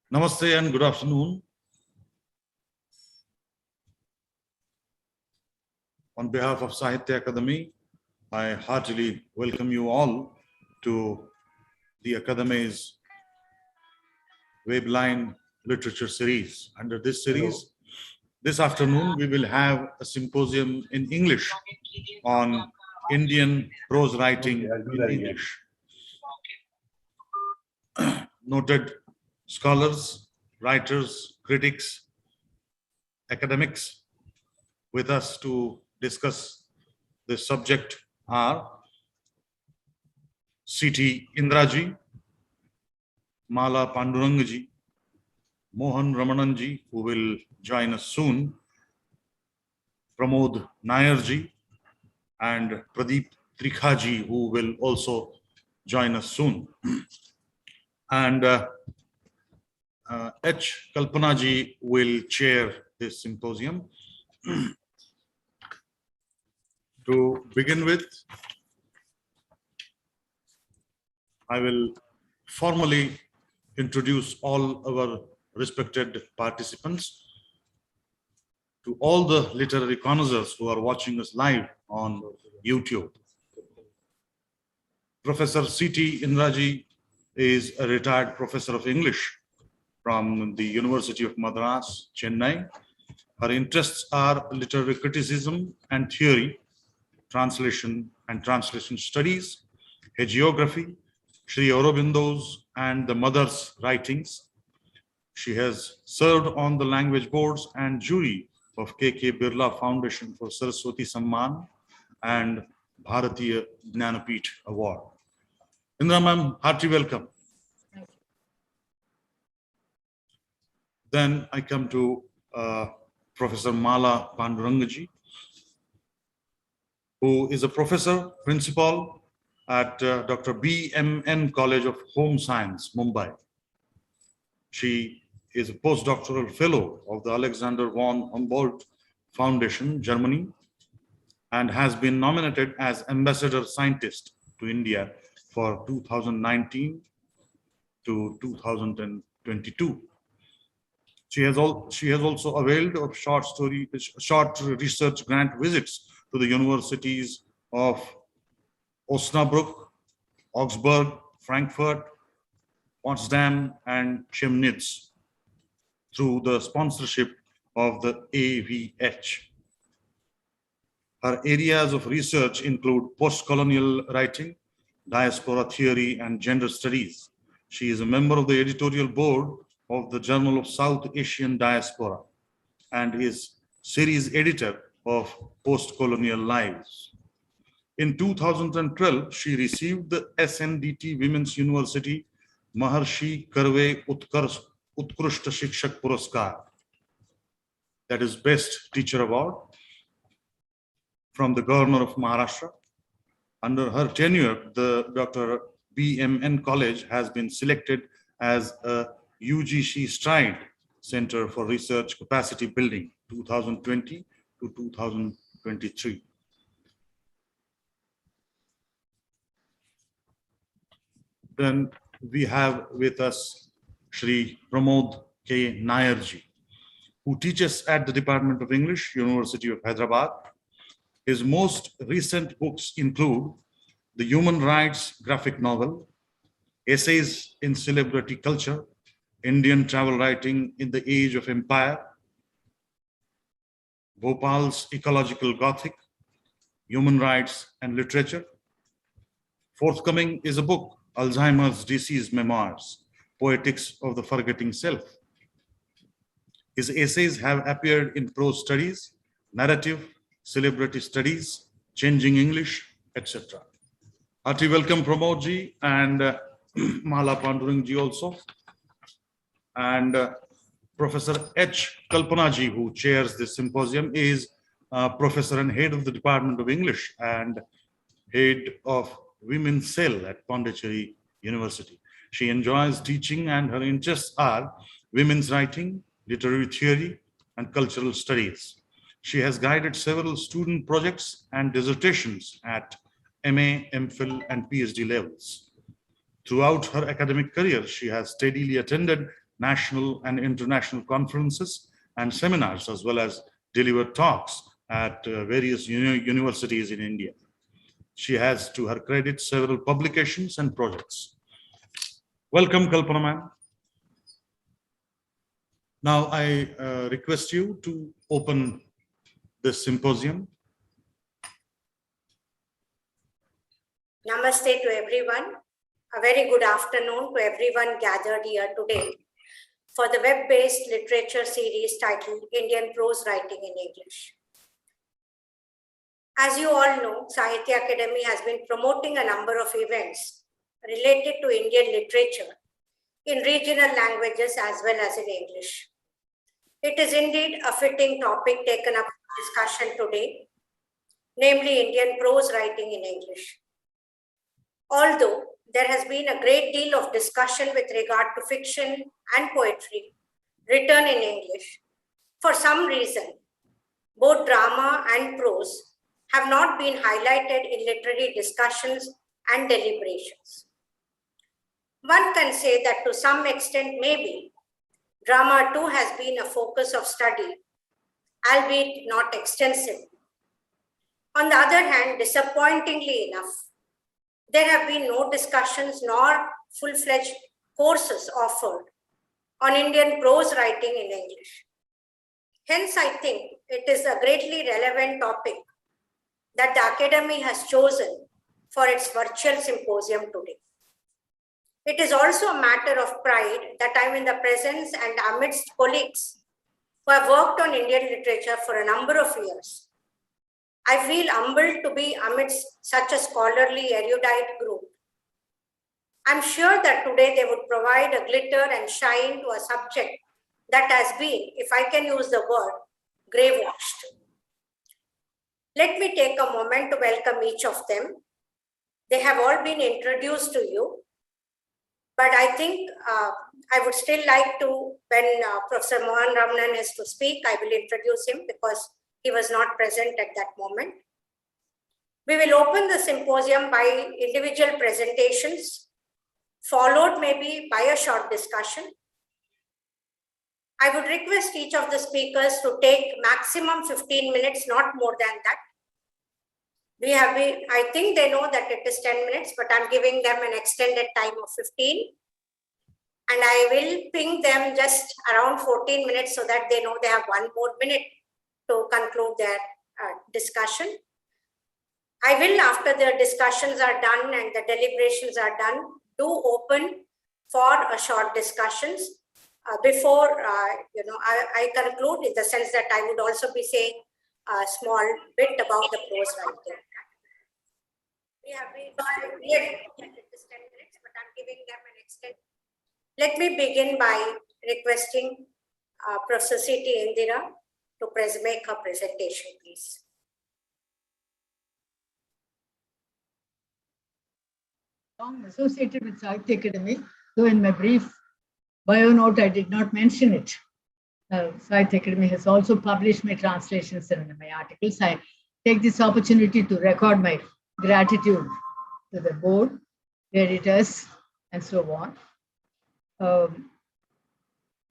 Namaste and good afternoon. On behalf of Sahitya Akademi, I heartily welcome you all to the Akademi's Webline literature series. Under this series, this afternoon we will have a symposium in English on Indian prose writing in English. Noted scholars, writers, critics, academics with us to discuss this subject are C.T. Indraji, Mala Pandurangaji, Mohan Ramananji, who will join us soon, Pramod Nayarji, and Pradeep Trikhaji, who will also join us soon. And H. Kalpanaji will chair this symposium. To begin with, I will formally introduce all our respected participants. To all the literary connoisseurs who are watching us live on YouTube. Professor C.T. Indraji is a retired professor of English from the University of Madras, Chennai. Her interests are literary criticism and theory, translation and translation studies, hagiography, Sri Aurobindo's and the mother's writings. She has served on the language boards and jury of K.K. Birla Foundation for Saraswati Samman and Bharatiya Jnanapeeth Award. Indra ma'am, hearty welcome. Then I come to Professor Mala Pandurangaji, who is a professor, principal at Dr. B.M.N. College of Home Science, Mumbai. She is a postdoctoral fellow of the Alexander von Humboldt Foundation, Germany, and has been nominated as ambassador scientist to India for 2019 to 2022. She has also availed of short research grant visits to the universities of Osnabrück, Augsburg, Frankfurt, Potsdam, and Chemnitz through the sponsorship of the AVH. Her areas of research include post-colonial writing, diaspora theory, and gender studies. She is a member of the editorial board of the Journal of South Asian Diaspora and is series editor of Post-Colonial Lives. In 2012, she received the SNDT Women's University Maharshi Karve Utkrishta Shikshak Puraskar, that is Best Teacher Award, from the Governor of Maharashtra. Under her tenure, the Dr. B.M.N. College has been selected as a UGC Stride Center for Research Capacity Building 2020 to 2023. Then we have with us Shri Pramod K. Nayarji, who teaches at the Department of English, University of Hyderabad. His most recent books include the Human Rights graphic novel, Essays in Celebrity Culture, Indian Travel Writing in the Age of Empire, Bhopal's Ecological Gothic, Human Rights and Literature. Forthcoming is a book, Alzheimer's Disease Memoirs, Poetics of the Forgetting Self. His essays have appeared in prose studies, narrative, celebrity studies, changing English, etc. Hearty welcome Pramodji and Mala Pandurangji also. And Professor H. Kalpanaji, who chairs this symposium, is professor and head of the Department of English and head of Women's Cell at Pondicherry University. She enjoys teaching and her interests are women's writing, literary theory, and cultural studies. She has guided several student projects and dissertations at MA, MPhil, and PhD levels. Throughout her academic career, she has steadily attended national and international conferences and seminars, as well as delivered talks at various universities in India. She has, to her credit, several publications and projects. Welcome, Kalpana ma'am. Now I request you to open this symposium. Namaste to everyone. A very good afternoon to everyone gathered here today for the web-based literature series titled Indian Prose Writing in English. As you all know, Sahitya Akademi has been promoting a number of events related to Indian literature in regional languages as well as in English. It is indeed a fitting topic taken up for discussion today, namely Indian prose writing in English. Although there has been a great deal of discussion with regard to fiction and poetry written in English, for some reason, both drama and prose have not been highlighted in literary discussions and deliberations. One can say that to some extent, maybe, drama too has been a focus of study, albeit not extensively. On the other hand, disappointingly enough, there have been no discussions nor full-fledged courses offered on Indian prose writing in English. Hence, I think it is a greatly relevant topic that the Academy has chosen for its virtual symposium today. It is also a matter of pride that I'm in the presence and amidst colleagues who have worked on Indian literature for a number of years. I feel humbled to be amidst such a scholarly, erudite group. I'm sure that today they would provide a glitter and shine to a subject that has been, if I can use the word, grey-washed. Let me take a moment to welcome each of them. They have all been introduced to you, but I think I would still like to, when Professor Mohan Ramnan is to speak, I will introduce him because he was not present at that moment. We will open the symposium by individual presentations, followed maybe by a short discussion. I would request each of the speakers to take maximum 15 minutes, not more than that. I think they know that it is 10 minutes, but I'm giving them an extended time of 15. And I will ping them just around 14 minutes so that they know they have 1 more minute to conclude their discussion. I will, after the discussions are done and the deliberations are done, do open for a short discussions before I conclude, in the sense that I would also be saying a small bit about the prose writing. We have been it is 10 minutes, but I'm giving them an extent. Let me begin by requesting Professor Sahitya Indira to make her presentation, please. I'm associated with Sahitya Akademi, though in my brief bio note I did not mention it. Sahitya Akademi has also published my translations and my articles. I take this opportunity to record my gratitude to the board, the editors, and so on.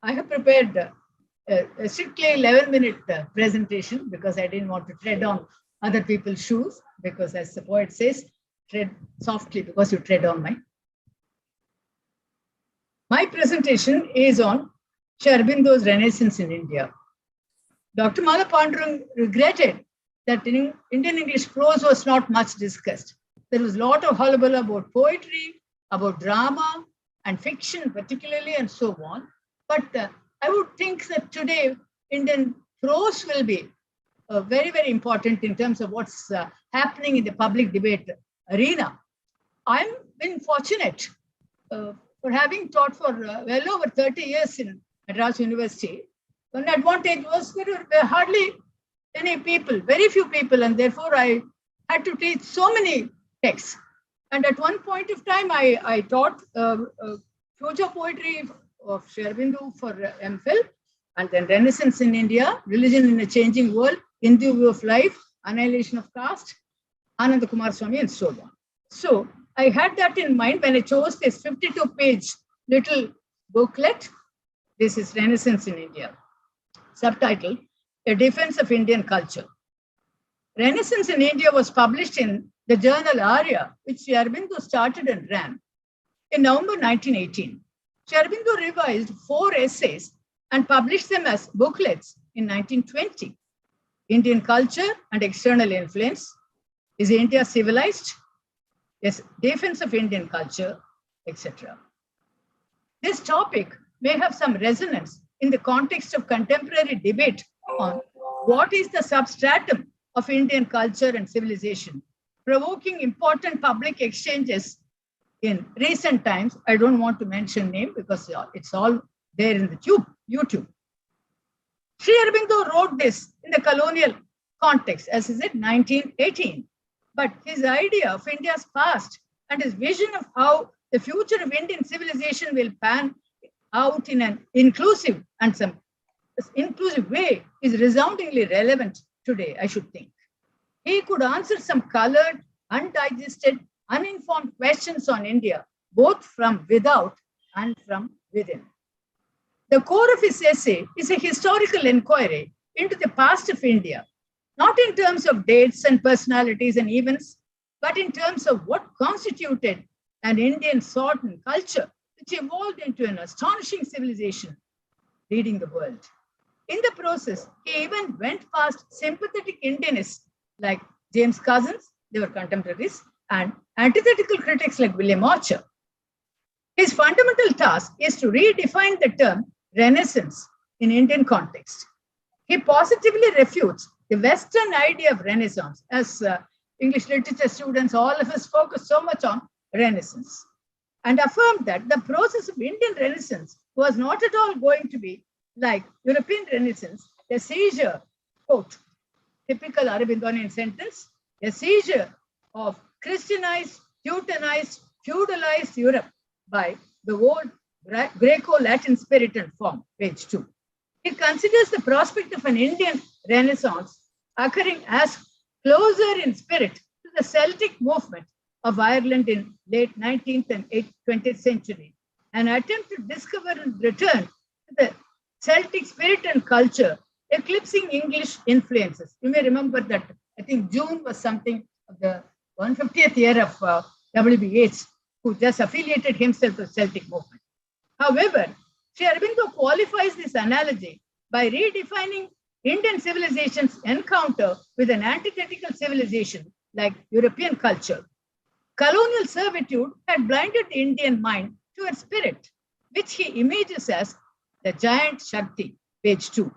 I have prepared a strictly 11-minute presentation because I didn't want to tread on other people's shoes, because as the poet says, tread softly because you tread on mine. My presentation is on Sri Aurobindo's Renaissance in India. Dr. Madhav Pandurang regretted that in Indian English prose was not much discussed. There was a lot of hullabaloo about poetry, about drama and fiction particularly, and so on. But I would think that today Indian prose will be very, very important in terms of what's happening in the public debate arena. I've been fortunate for having taught for well over 30 years in Madras University. One advantage was there were hardly any people, very few people, and therefore I had to teach so many texts. And at one point of time, I taught future poetry of Sri Aurobindo for MPhil, and then Renaissance in India, Religion in a Changing World, In the View of Life, Annihilation of Caste, Ananda Kumaraswamy, and so on. So I had that in mind when I chose this 52-page little booklet. This is Renaissance in India. Subtitle, A Defense of Indian Culture. Renaissance in India was published in the journal Arya, which Sri Aurobindo started and ran in November 1918. Sri Aurobindo revised 4 essays and published them as booklets in 1920. Indian culture and external influence. Is India civilized? Yes, defense of Indian culture, etc. This topic may have some resonance in the context of contemporary debate on what is the substratum of Indian culture and civilization, provoking important public exchanges in recent times. I don't want to mention name because it's all there in the YouTube. Sri Aurobindo wrote this in the colonial context, as is it 1918. But his idea of India's past and his vision of how the future of Indian civilization will pan out in an inclusive and some inclusive way is resoundingly relevant today, I should think. He could answer some colored, undigested, uninformed questions on India, both from without and from within. The core of his essay is a historical inquiry into the past of India, not in terms of dates and personalities and events, but in terms of what constituted an Indian thought and culture, which evolved into an astonishing civilization leading the world. In the process, he even went past sympathetic Indianists like James Cousins, they were contemporaries, and antithetical critics like William Archer. His fundamental task is to redefine the term Renaissance in Indian context. He positively refutes the Western idea of Renaissance. As English literature students, all of us focus so much on Renaissance, and affirmed that the process of Indian Renaissance was not at all going to be like European Renaissance, a seizure, quote, typical Aurobindonian sentence, a seizure of Christianized, Teutonized, feudalized Europe by the old Greco-Latin spirit and form, page 2. He considers the prospect of an Indian Renaissance occurring as closer in spirit to the Celtic movement of Ireland in late 19th and 20th century, an attempt to discover and return to the Celtic spirit and culture, eclipsing English influences. You may remember that I think June was something of the 150th year of W.B. Yeats, who just affiliated himself to the Celtic movement. However, Sri Aurobindo qualifies this analogy by redefining Indian civilization's encounter with an antithetical civilization like European culture. Colonial servitude had blinded the Indian mind to its spirit, which he images as the giant Shakti, page 2.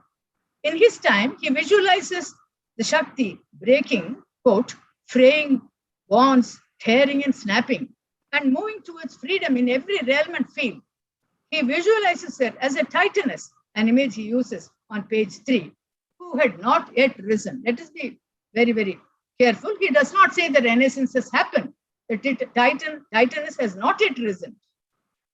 In his time, he visualizes the Shakti breaking, quote, fraying bonds, tearing and snapping, and moving towards freedom in every realm and field. He visualizes her as a titaness, an image he uses on page 3, who had not yet risen. Let us be very, very careful. He does not say the Renaissance has happened. The titaness has not yet risen.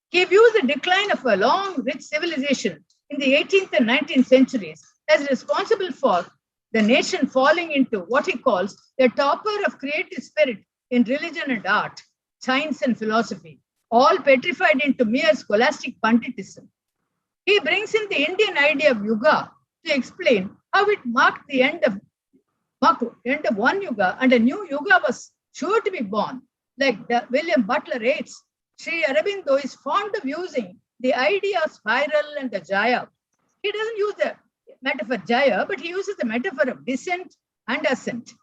He views the decline of a long, rich civilization in the 18th and 19th centuries as responsible for the nation falling into what he calls the torpor of creative spirit in religion and art, science and philosophy, all petrified into mere scholastic panditism. He brings in the Indian idea of yuga to explain how it marked the end of one yuga and a new yuga was sure to be born. Like William Butler Yeats, Sri Aurobindo is fond of using the idea of spiral and the jaya. He doesn't use the metaphor jaya, but he uses the metaphor of descent and ascent.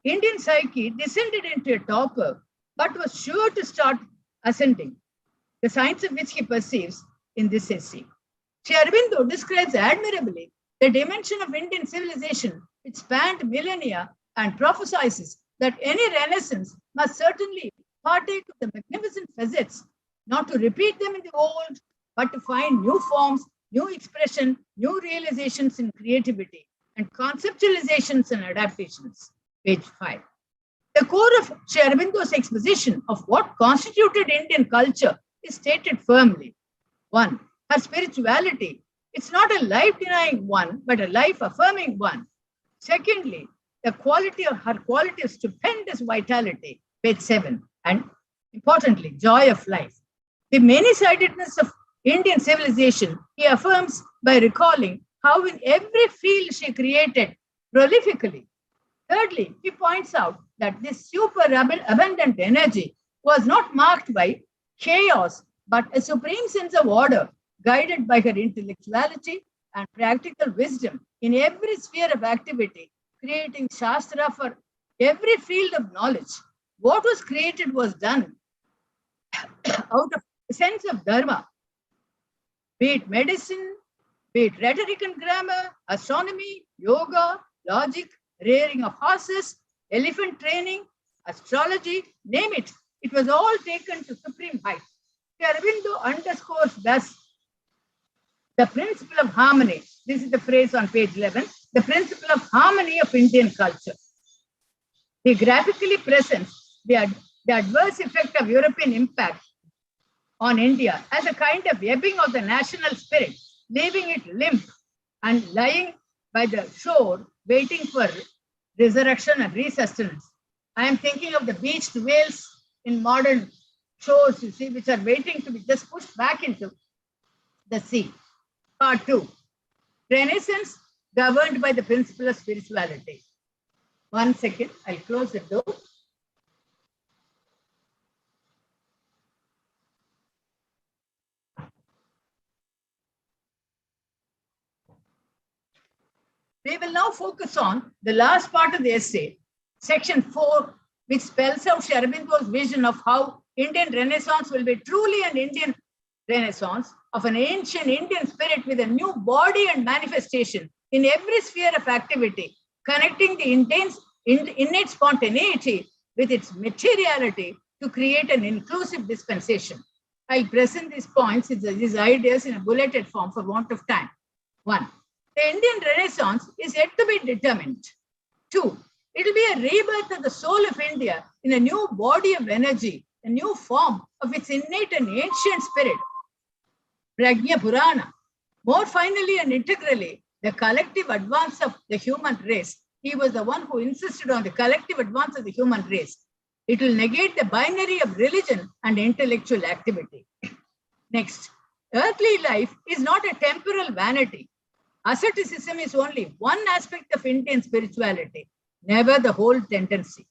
Indian psyche descended into a torpor, but was sure to start ascending, the signs of which he perceives in this essay. Sri Aurobindo describes admirably the dimension of Indian civilization, which spanned millennia, and prophesies that any renaissance must certainly partake of the magnificent facets, not to repeat them in the old, but to find new forms, new expression, new realizations in creativity, and conceptualizations and adaptations. Page 5. The core of Sri Aurobindo's exposition of what constituted Indian culture is stated firmly. 1. Her spirituality. It's not a life-denying one, but a life-affirming one. Secondly, her quality of stupendous vitality. Page 7. And importantly, joy of life. The many-sidedness of Indian civilization, he affirms by recalling how in every field she created prolifically. Thirdly, he points out that this superabundant energy was not marked by chaos, but a supreme sense of order, guided by her intellectuality and practical wisdom in every sphere of activity, creating Shastra for every field of knowledge. What was created was done out of a sense of dharma, be it medicine, be it rhetoric and grammar, astronomy, yoga, logic, rearing of horses, elephant training, astrology, name it. It was all taken to supreme height. Aurobindo underscores thus the principle of harmony. This is the phrase on page 11, the principle of harmony of Indian culture. He graphically presents the adverse effect of European impact on India as a kind of ebbing of the national spirit, leaving it limp and lying by the shore, waiting for resurrection and resustenance. I am thinking of the beached whales in modern shores, you see, which are waiting to be just pushed back into the sea. Part 2. Renaissance governed by the principle of spirituality. 1 second, I'll close the door. We will now focus on the last part of the essay, section 4, which spells out Sri Aurobindo's vision of how Indian Renaissance will be truly an Indian Renaissance of an ancient Indian spirit with a new body and manifestation in every sphere of activity, connecting the innate spontaneity with its materiality to create an inclusive dispensation. I'll present these points, these ideas in a bulleted form for want of time. 1. The Indian Renaissance is yet to be determined. 2. It will be a rebirth of the soul of India in a new body of energy, a new form of its innate and ancient spirit. Prajna Purana. More finally and integrally, the collective advance of the human race. He was the one who insisted on the collective advance of the human race. It will negate the binary of religion and intellectual activity. Next, earthly life is not a temporal vanity. Asceticism is only one aspect of Indian spirituality, never the whole tendency.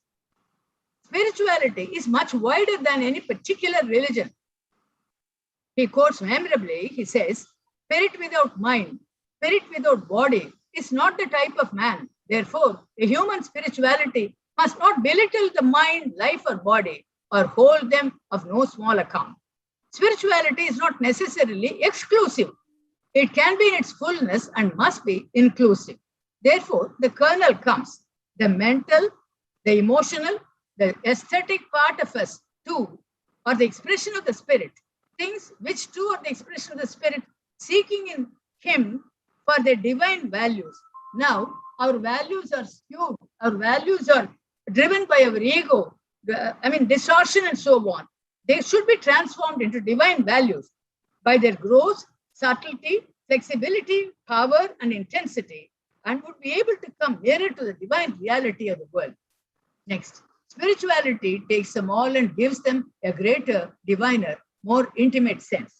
Spirituality is much wider than any particular religion. He quotes memorably, he says, spirit without mind, spirit without body is not the type of man. Therefore, a human spirituality must not belittle the mind, life, or body, or hold them of no small account. Spirituality is not necessarily exclusive. It can be in its fullness and must be inclusive. Therefore, the kernel comes. The mental, the emotional, the aesthetic part of us too, or the expression of the spirit, things which too are the expression of the spirit, seeking in him for their divine values. Now, our values are skewed. Our values are driven by our ego, distortion and so on. They should be transformed into divine values by their growth, subtlety, flexibility, power, and intensity, and would be able to come nearer to the divine reality of the world. Next, spirituality takes them all and gives them a greater, diviner, more intimate sense.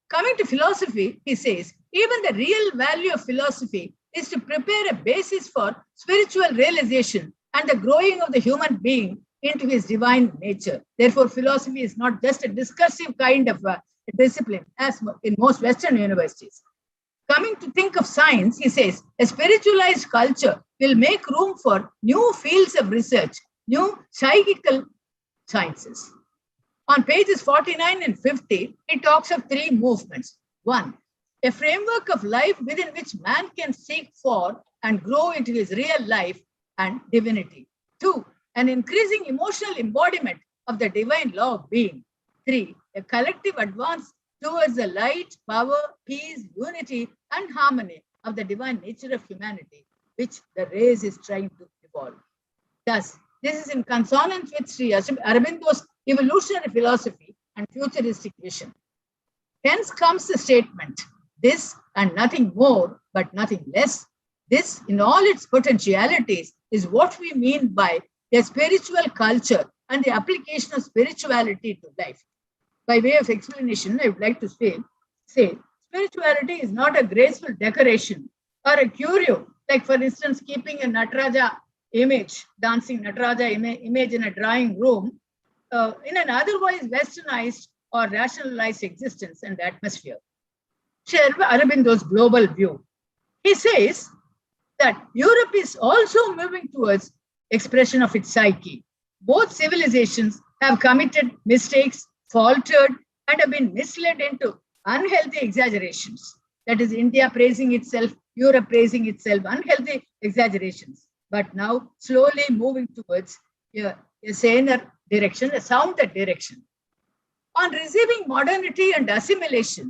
Coming to philosophy, he says, even the real value of philosophy is to prepare a basis for spiritual realization and the growing of the human being into his divine nature. Therefore, philosophy is not just a discursive kind of discipline, as in most Western universities. Coming to think of science, he says, a spiritualized culture will make room for new fields of research, new psychical sciences. On pages 49 and 50, he talks of three movements. 1, a framework of life within which man can seek for and grow into his real life and divinity. 2, an increasing emotional embodiment of the divine law of being. 3, a collective advance towards the light, power, peace, unity, and harmony of the divine nature of humanity, which the race is trying to evolve. Thus, this is in consonance with Sri Aurobindo's evolutionary philosophy and futuristic vision. Hence comes the statement, this and nothing more, but nothing less. This, in all its potentialities, is what we mean by a spiritual culture and the application of spirituality to life. by way of explanation, I would like to say spirituality is not a graceful decoration or a curio, like for instance, keeping a Nataraja image, dancing Nataraja image in a drawing room, in an otherwise westernized or rationalized existence and atmosphere. Share Aurobindo's global view. He says that Europe is also moving towards expression of its psyche. Both civilizations have committed mistakes, faltered, and have been misled into unhealthy exaggerations. That is, India praising itself, Europe praising itself, unhealthy exaggerations. But now slowly moving towards a saner direction, a sounder direction. On receiving modernity and assimilation,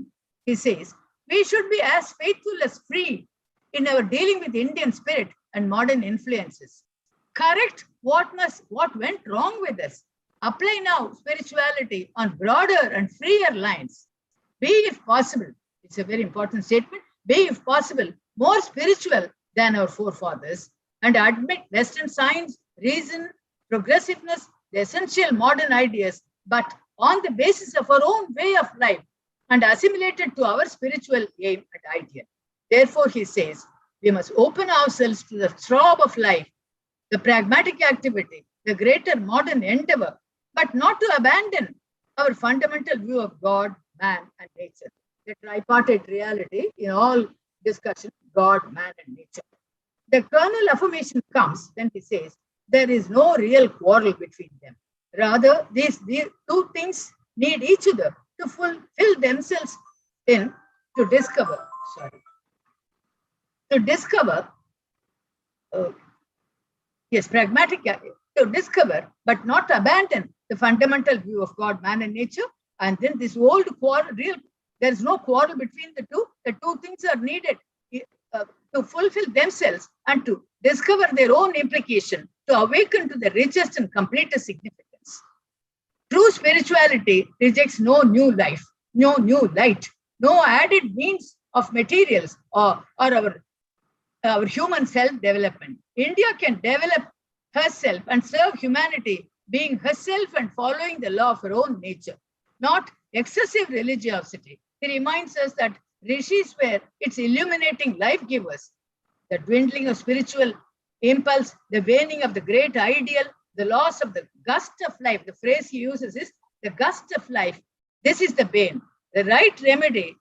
he says, we should be as faithful as free in our dealing with Indian spirit and modern influences. Correct what went wrong with us. Apply now spirituality on broader and freer lines. Be, if possible, it's a very important statement, be, if possible, more spiritual than our forefathers and admit Western science, reason, progressiveness, the essential modern ideas, but on the basis of our own way of life and assimilated to our spiritual aim and idea. Therefore, he says, we must open ourselves to the throb of life, the pragmatic activity, the greater modern endeavor, but not to abandon our fundamental view of God, man, and nature. The tripartite reality in all discussion, God, man, and nature. The kernel affirmation comes when he says, there is no real quarrel between them. Rather, these two things need each other to fulfill themselves in to discover, pragmatic, to discover, but not to abandon the fundamental view of God, man, and nature. And then this old quarrel, there is no quarrel between the two. The two things are needed to fulfill themselves and to discover their own implication, to awaken to the richest and completest significance. True spirituality rejects no new life, no new light, no added means of materials or our human self-development. India can develop herself and serve humanity, being herself and following the law of her own nature, not excessive religiosity. He reminds us that rishis were its illuminating life givers. The dwindling of spiritual impulse, the waning of the great ideal, the loss of the gust of life. The phrase he uses is the gust of life. This is the bane. The right remedy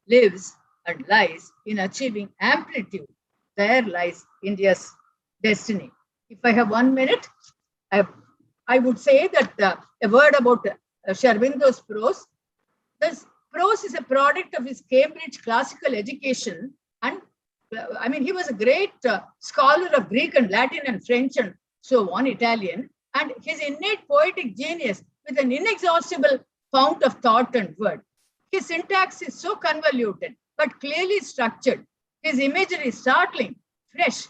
lives and lies in achieving amplitude. There lies India's destiny. If I have 1 minute, I would say that a word about Sri Aurobindo's prose. This prose is a product of his Cambridge classical education. And he was a great scholar of Greek and Latin and French and so on, Italian. And his innate poetic genius with an inexhaustible fount of thought and word. His syntax is so convoluted, but clearly structured. His imagery is startling, fresh,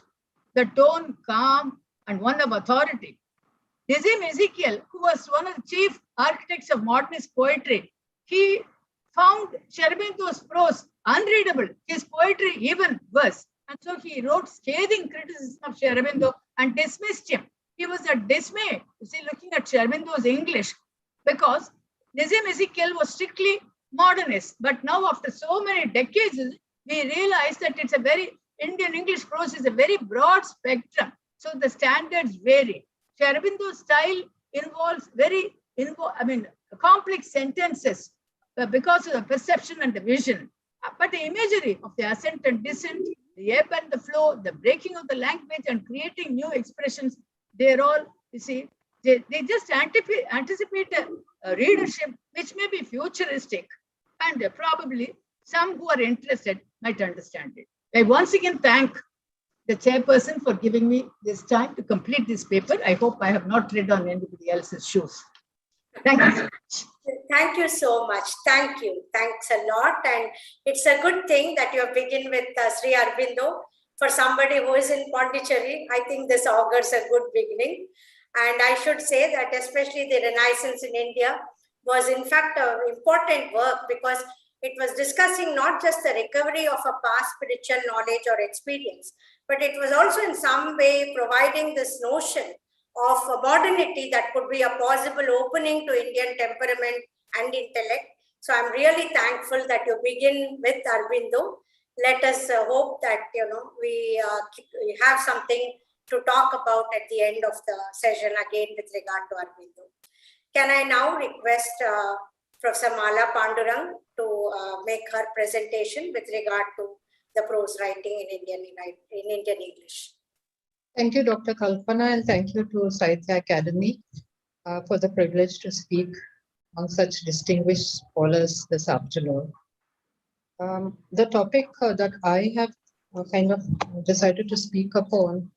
the tone calm and one of authority. Nazim Ezekiel, who was one of the chief architects of modernist poetry, he found Sri Aurobindo's prose unreadable, his poetry even worse. And so he wrote scathing criticism of Sri Aurobindo and dismissed him. He was at dismay, looking at Sri Aurobindo's English, because Nazim Ezekiel was strictly modernist. But now, after so many decades, we realize that it's a very Indian English prose is a very broad spectrum. So the standards vary. Sri Aurobindo's style involves complex sentences because of the perception and the vision. But the imagery of the ascent and descent, the ebb and the flow, the breaking of the language and creating new expressions, they're all, they just anticipate a readership which may be futuristic, and probably some who are interested might understand it. I once again thank the chairperson for giving me this time to complete this paper. I hope I have not tread on anybody else's shoes. Thank you so much. Thank you so much. Thank you. Thanks a lot. And it's a good thing that you begin with Sri Aurobindo. For somebody who is in Pondicherry, I think this augurs a good beginning. And I should say that especially the Renaissance in India was in fact an important work, because it was discussing not just the recovery of a past spiritual knowledge or experience, but it was also in some way providing this notion of modernity that could be a possible opening to Indian temperament and intellect. So I'm really thankful that you begin with Aurobindo. Let us hope that we have something to talk about at the end of the session again with regard to Aurobindo. Can I now request Professor Mala Pandurang to make her presentation with regard to the prose writing in Indian English? Thank you, Dr. Kalpana, and thank you to Sahitya Akademi for the privilege to speak among such distinguished scholars this afternoon. The topic that I have kind of decided to speak upon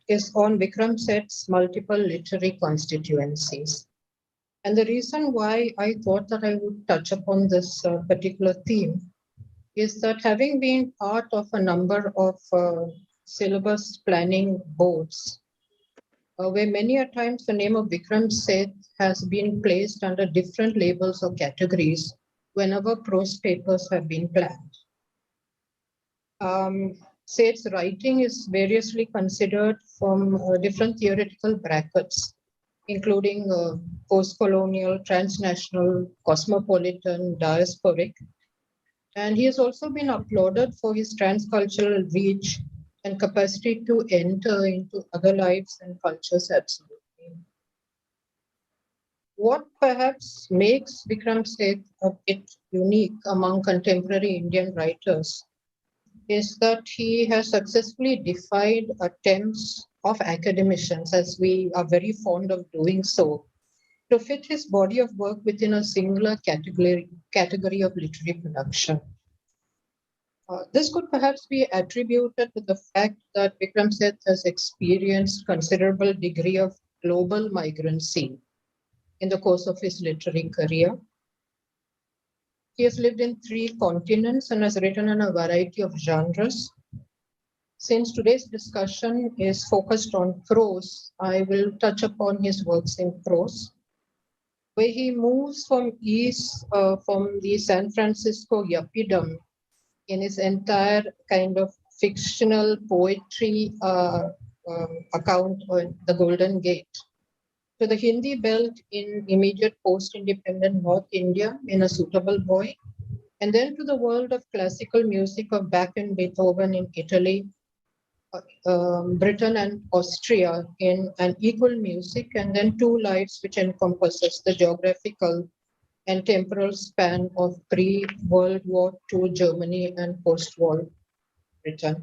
is on Vikram Seth's multiple literary constituencies. And the reason why I thought that I would touch upon this particular theme is that having been part of a number of syllabus planning boards, where many a times the name of Vikram Seth has been placed under different labels or categories whenever prose papers have been planned. Seth's writing is variously considered from different theoretical brackets, including post-colonial, transnational, cosmopolitan, diasporic. And he has also been applauded for his transcultural reach and capacity to enter into other lives and cultures absolutely. What perhaps makes Vikram Seth a bit unique among contemporary Indian writers is that he has successfully defied attempts of academicians, as we are very fond of doing so, to fit his body of work within a singular category of literary production. This could perhaps be attributed to the fact that Vikram Seth has experienced considerable degree of global migrancy in the course of his literary career. He has lived in 3 continents and has written in a variety of genres. Since today's discussion is focused on prose, I will touch upon his works in prose, where he moves from from the San Francisco yuppidom in his entire kind of fictional poetry account on the Golden Gate, to the Hindi belt in immediate post-independent North India in A Suitable Boy, and then to the world of classical music of Bach and Beethoven in Italy, Britain and Austria in An Equal Music, and then 2 lives which encompasses the geographical and temporal span of pre-World War II Germany and post-war Britain.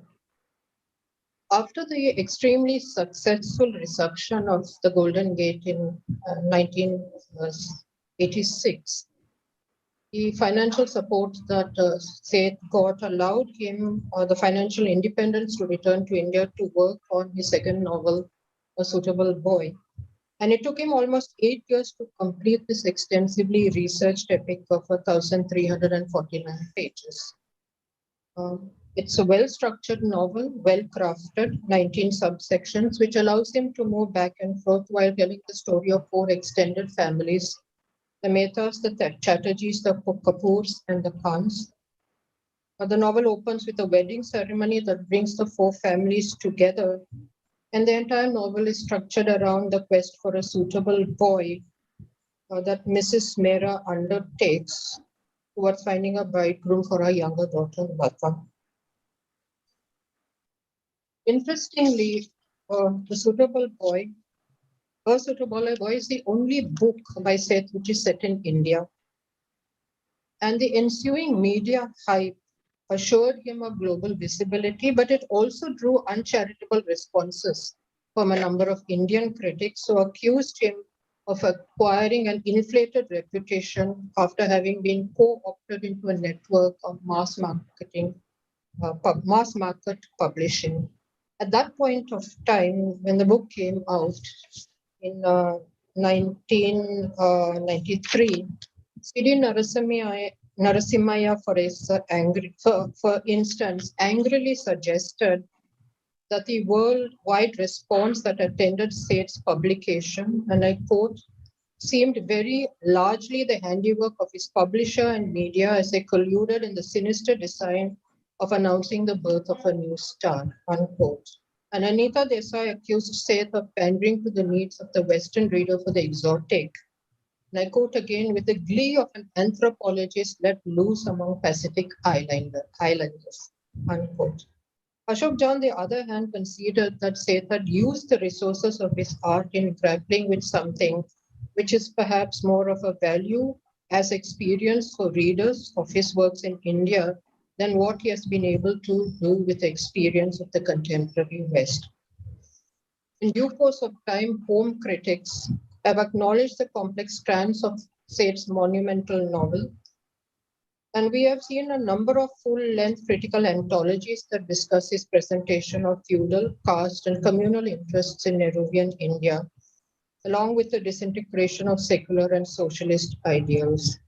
After the extremely successful reception of the Golden Gate in 1986, the financial support that Seth got allowed him the financial independence to return to India to work on his second novel, A Suitable Boy. And it took him almost 8 years to complete this extensively researched epic of 1,349 pages. It's a well-structured novel, well-crafted, 19 subsections, which allows him to move back and forth while telling the story of 4 extended families: the Mehtas, the Chatterjees, the Kapoors, and the Khans. The novel opens with a wedding ceremony that brings the 4 families together, and the entire novel is structured around the quest for a suitable boy that Mrs. Mehra undertakes towards finding a bridegroom for her younger daughter, Lata. Interestingly, A Suitable Boy is the only book by Seth which is set in India. And the ensuing media hype assured him of global visibility, but it also drew uncharitable responses from a number of Indian critics who accused him of acquiring an inflated reputation after having been co-opted into a network of mass market publishing. At that point of time, when the book came out in 1993, C.D. Narasimhaya, for instance, angrily suggested that the worldwide response that attended Seth's publication, and I quote, seemed very largely the handiwork of his publisher and media as they colluded in the sinister design of announcing the birth of a new star, unquote. And Anita Desai accused Seth of pandering to the needs of the Western reader for the exotic, and I quote again, with the glee of an anthropologist let loose among Pacific islanders, unquote. Ashok John, on the other hand, considered that Seth had used the resources of his art in grappling with something which is perhaps more of a value as experience for readers of his works in India than what he has been able to do with the experience of the contemporary West. In due course of time, home critics have acknowledged the complex strands of Seth's monumental novel, and we have seen a number of full-length critical anthologies that discuss his presentation of feudal, caste, and communal interests in Nehruvian India, along with the disintegration of secular and socialist ideals.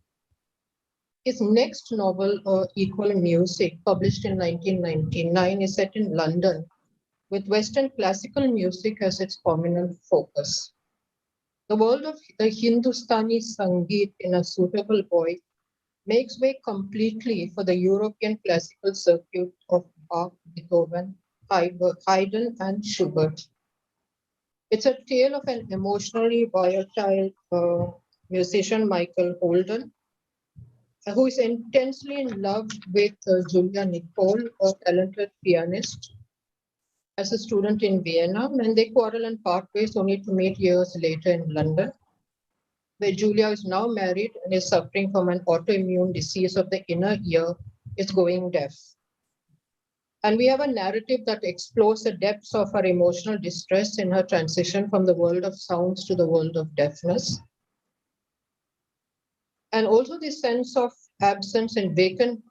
His next novel, Equal Music, published in 1999, is set in London, with Western classical music as its prominent focus. The world of the Hindustani Sangeet in A Suitable Boy makes way completely for the European classical circuit of Bach, Beethoven, Haydn, and Schubert. It's a tale of an emotionally volatile musician, Michael Holden, who is intensely in love with Julia Nicole, a talented pianist, as a student in Vienna, and they quarrel and part ways only to meet years later in London, where Julia is now married and is suffering from an autoimmune disease of the inner ear, is going deaf. And we have a narrative that explores the depths of her emotional distress in her transition from the world of sounds to the world of deafness. And also the sense of absence and vacant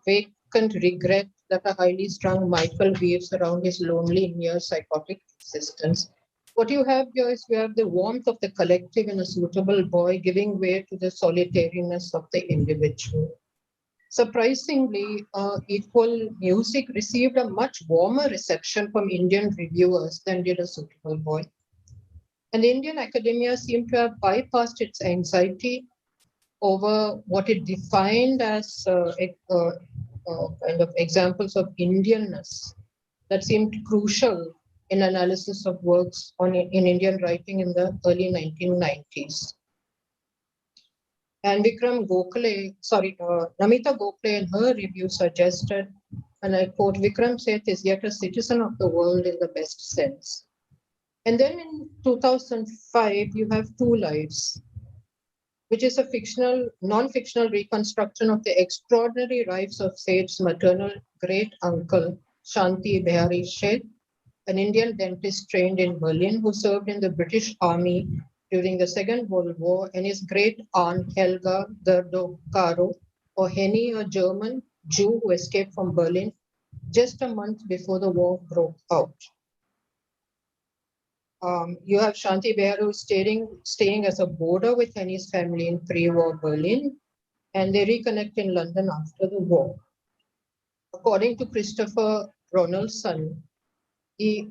regret that a highly strung Michael weaves around his lonely, near psychotic existence. What you have here is you have the warmth of the collective in A Suitable Boy giving way to the solitariness of the individual. Surprisingly, Equal Music received a much warmer reception from Indian reviewers than did A Suitable Boy. And the Indian academia seemed to have bypassed its anxiety over what it defined as kind of examples of Indianness that seemed crucial in analysis of works in Indian writing in the early 1990s. And Namita Gokhale in her review suggested, and I quote, Vikram Seth is yet a citizen of the world in the best sense. And then in 2005, you have Two Lives, which is a non-fictional reconstruction of the extraordinary lives of Seth's maternal great uncle, Shanti Behari Sheth, an Indian dentist trained in Berlin who served in the British Army during the Second World War, and his great aunt Helga Gerdokaro, or Henny, a German Jew who escaped from Berlin just a month before the war broke out. You have Shanti Behar staying as a boarder with Henny's family in pre-war Berlin, and they reconnect in London after the war. According to Christopher Ronaldson, the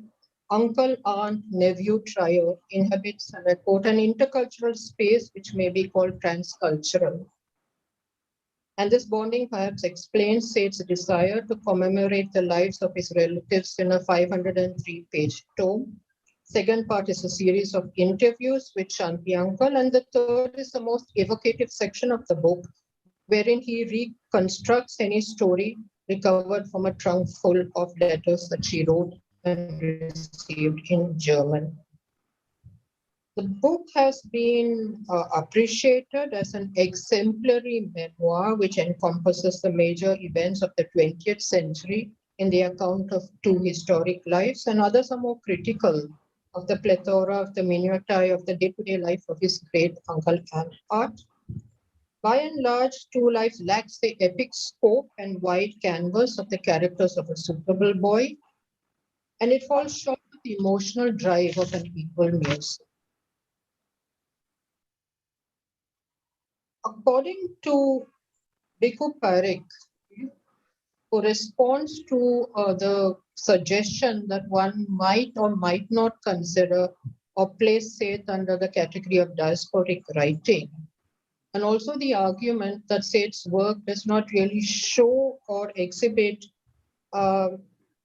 uncle-aunt-nephew trio inhabits, and I quote, an intercultural space which may be called transcultural. And this bonding perhaps explains Seth's desire to commemorate the lives of his relatives in a 503-page tome. Second part is a series of interviews with Shanti uncle, and the third is the most evocative section of the book, wherein he reconstructs any story recovered from a trunk full of letters that she wrote and received in German. The book has been appreciated as an exemplary memoir which encompasses the major events of the 20th century in the account of two historic lives, and others are more critical of the plethora of the minutiae of the day-to-day life of his great uncle and aunt. By and large, Two Lives lacks the epic scope and wide canvas of the characters of A Suitable Boy, and it falls short of the emotional drive of An Equal Music. According to Bhikkhu Parekh, who responds to the suggestion that one might or might not consider or place Seth under the category of diasporic writing, and also the argument that Seth's work does not really show or exhibit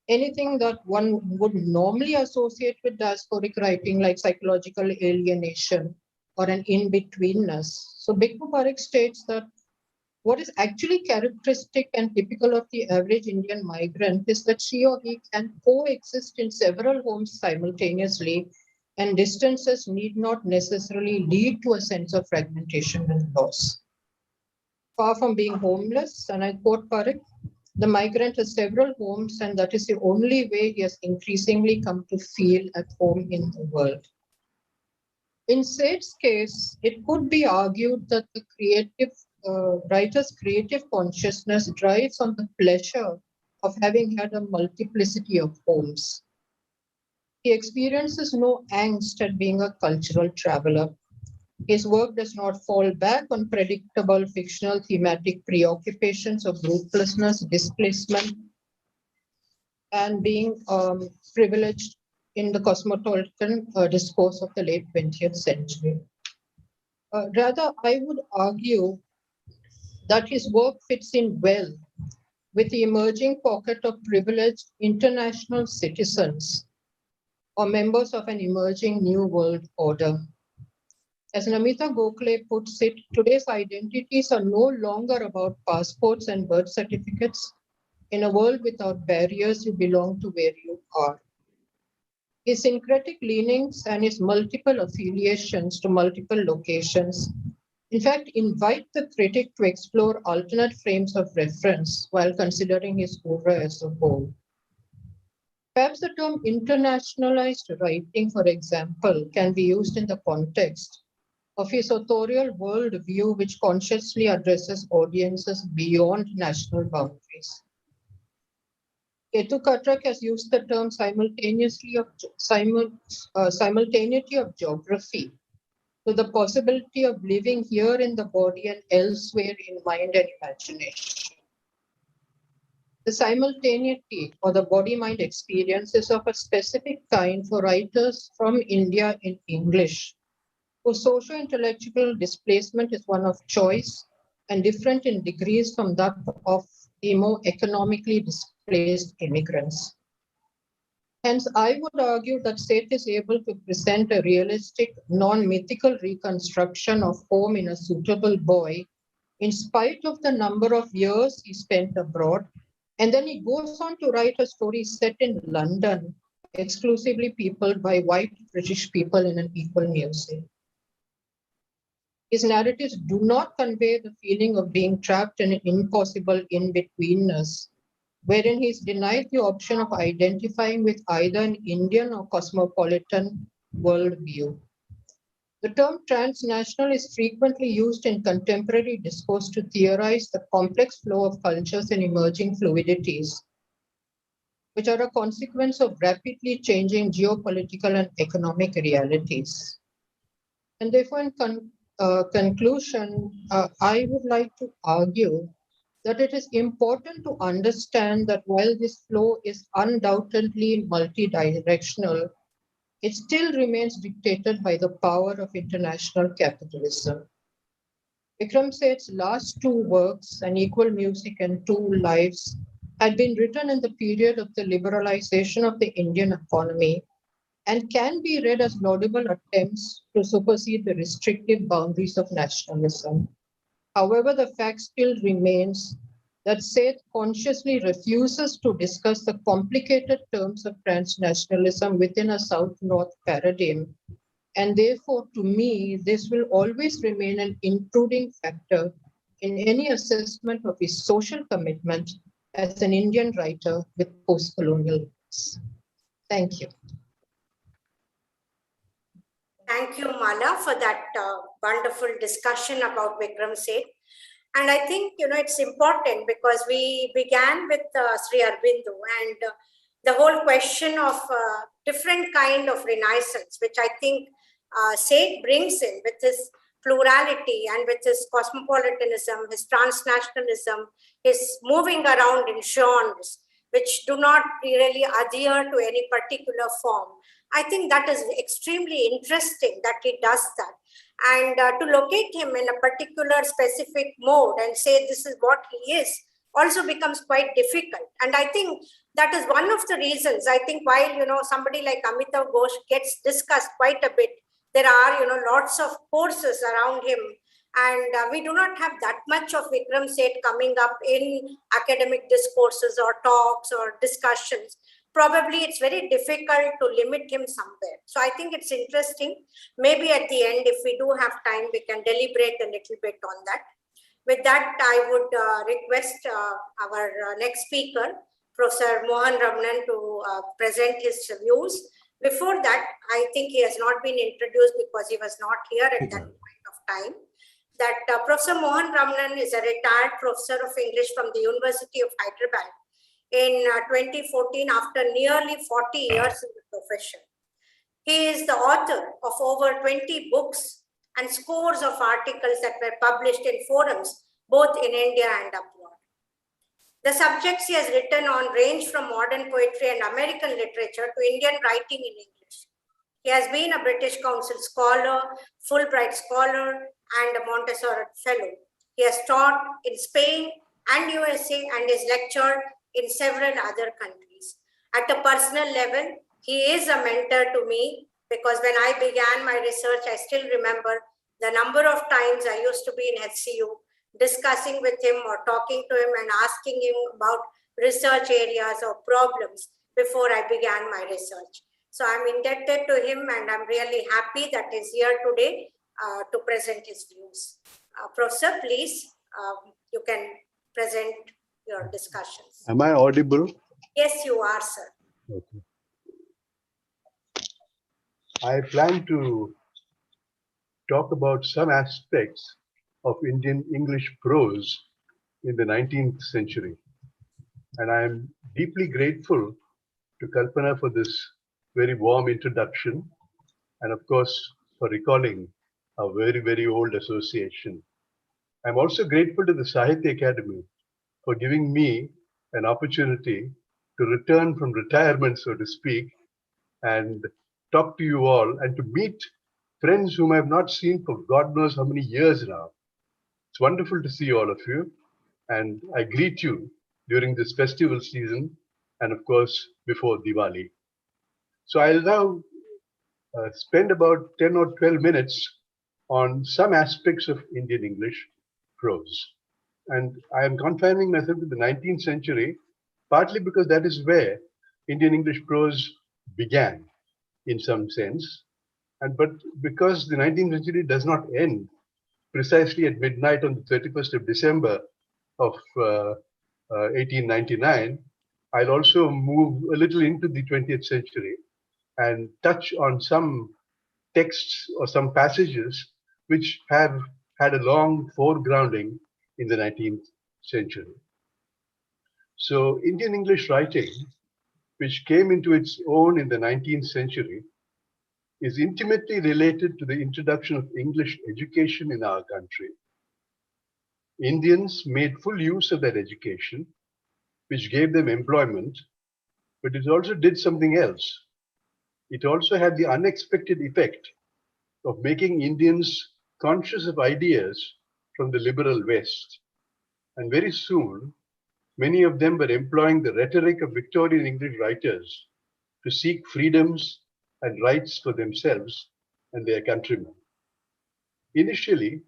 anything that one would normally associate with diasporic writing, like psychological alienation or an in-betweenness. So Bhikhu Parekh states that what is actually characteristic and typical of the average Indian migrant is that she or he can coexist in several homes simultaneously, and distances need not necessarily lead to a sense of fragmentation and loss. Far from being homeless, and I quote Parekh, the migrant has several homes, and that is the only way he has increasingly come to feel at home in the world. In Seth's case, it could be argued that the writer's creative consciousness drives on the pleasure of having had a multiplicity of homes. He experiences no angst at being a cultural traveler. His work does not fall back on predictable fictional thematic preoccupations of ruthlessness, displacement, and being privileged in the cosmopolitan discourse of the late 20th century. Rather, I would argue that his work fits in well with the emerging pocket of privileged international citizens or members of an emerging new world order. As Namita Gokhale puts it, today's identities are no longer about passports and birth certificates. In a world without barriers, you belong to where you are. His syncretic leanings and his multiple affiliations to multiple locations, in fact, invite the critic to explore alternate frames of reference while considering his oeuvre as a whole. Perhaps the term internationalized writing, for example, can be used in the context of his authorial worldview, which consciously addresses audiences beyond national boundaries. Ketu Katrak has used the term simultaneity of geography to the possibility of living here in the body and elsewhere in mind and imagination. The simultaneity or the body-mind experience is of a specific kind for writers from India in English, whose socio-intellectual displacement is one of choice and different in degrees from that of the more economically displaced immigrants. Hence, I would argue that Seth is able to present a realistic, non-mythical reconstruction of home in a suitable boy, in spite of the number of years he spent abroad. And then he goes on to write a story set in London, exclusively peopled by white British people in an equal music. His narratives do not convey the feeling of being trapped in an impossible in-betweenness, wherein he is denied the option of identifying with either an Indian or cosmopolitan worldview. The term transnational is frequently used in contemporary discourse to theorize the complex flow of cultures and emerging fluidities, which are a consequence of rapidly changing geopolitical and economic realities. And therefore, in conclusion, I would like to argue that it is important to understand that while this flow is undoubtedly multidirectional, it still remains dictated by the power of international capitalism. Vikram Seth's last two works, An Equal Music and Two Lives, had been written in the period of the liberalization of the Indian economy and can be read as laudable attempts to supersede the restrictive boundaries of nationalism. However, the fact still remains that Seth consciously refuses to discuss the complicated terms of transnationalism within a South-North paradigm. And therefore, to me, this will always remain an intruding factor in any assessment of his social commitment as an Indian writer with post-colonial roots. Thank you. Thank you, Mala, for that wonderful discussion about Vikram Seth. And I think, it's important because we began with Sri Aurobindo and the whole question of different kind of renaissance, which I think Seth brings in with his plurality and with his cosmopolitanism, his transnationalism, his moving around in genres, which do not really adhere to any particular form. I think that is extremely interesting that he does that. And to locate him in a particular specific mode and say this is what he is also becomes quite difficult. And I think that is one of the reasons, I think, while, somebody like Amitav Ghosh gets discussed quite a bit There are, lots of courses around him, and we do not have that much of Vikram Seth coming up in academic discourses or talks or discussions. Probably it's very difficult to limit him somewhere. So I think it's interesting. Maybe at the end, if we do have time, we can deliberate a little bit on that. With that, I would request our next speaker, Professor Mohan Ramnan, to present his views. Before that, I think he has not been introduced because he was not here at that point of time. That Professor Mohan Ramnan is a retired professor of English from the University of Hyderabad in 2014 after nearly 40 years in the profession. He is the author of over 20 books and scores of articles that were published in forums, both in India and abroad. The subjects he has written on range from modern poetry and American literature to Indian writing in English. He has been a British Council scholar, Fulbright scholar, and a Montessori fellow. He has taught in Spain and USA and is lectured in several other countries. At a personal level, he is a mentor to me because when I began my research, I still remember the number of times I used to be in HCU discussing with him or talking to him and asking him about research areas or problems before I began my research. So I'm indebted to him and I'm really happy that he's here today to present his views. Professor, please, you can present your discussions. Am I audible? Yes, you are, sir. Okay. I plan to talk about some aspects of Indian English prose in the 19th century. And I am deeply grateful to Kalpana for this very warm introduction, and of course, for recalling a very, very old association. I'm also grateful to the Sahitya Akademi for giving me an opportunity to return from retirement, so to speak, and talk to you all and to meet friends whom I have not seen for God knows how many years now. It's wonderful to see all of you, and I greet you during this festival season and of course before Diwali. So I'll now spend about 10 or 12 minutes on some aspects of Indian English prose. And I am confining myself to the 19th century, partly because that is where Indian English prose began in some sense. But because the 19th century does not end precisely at midnight on the 31st of December of 1899, I'll also move a little into the 20th century and touch on some texts or some passages which have had a long foregrounding in the 19th century. So Indian English writing, which came into its own in the 19th century, is intimately related to the introduction of English education in our country. Indians made full use of that education, which gave them employment, but it also did something else. It also had the unexpected effect of making Indians conscious of ideas from the liberal West. And very soon, many of them were employing the rhetoric of Victorian English writers to seek freedoms and rights for themselves and their countrymen. Initially,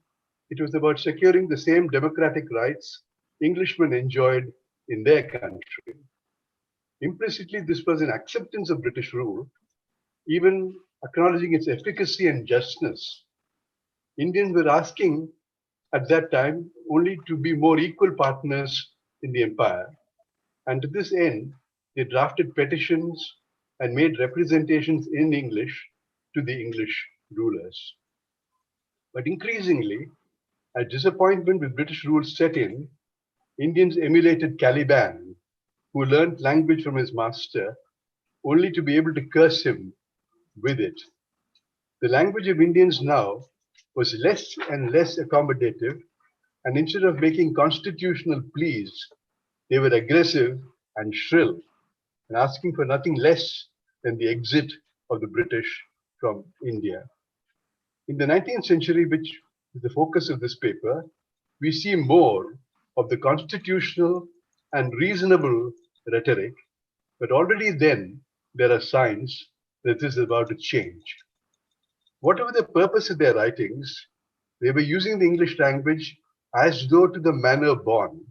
it was about securing the same democratic rights Englishmen enjoyed in their country. Implicitly, this was an acceptance of British rule, even acknowledging its efficacy and justness. Indians were asking at that time only to be more equal partners in the empire. And to this end, they drafted petitions and made representations in English to the English rulers. But increasingly, as disappointment with British rule set in, Indians emulated Caliban, who learned language from his master only to be able to curse him with it. The language of Indians now was less and less accommodative, and instead of making constitutional pleas, they were aggressive and shrill, and asking for nothing less than the exit of the British from India. In the 19th century, which is the focus of this paper, we see more of the constitutional and reasonable rhetoric, but already then there are signs that this is about to change. Whatever the purpose of their writings, they were using the English language as though to the manner born,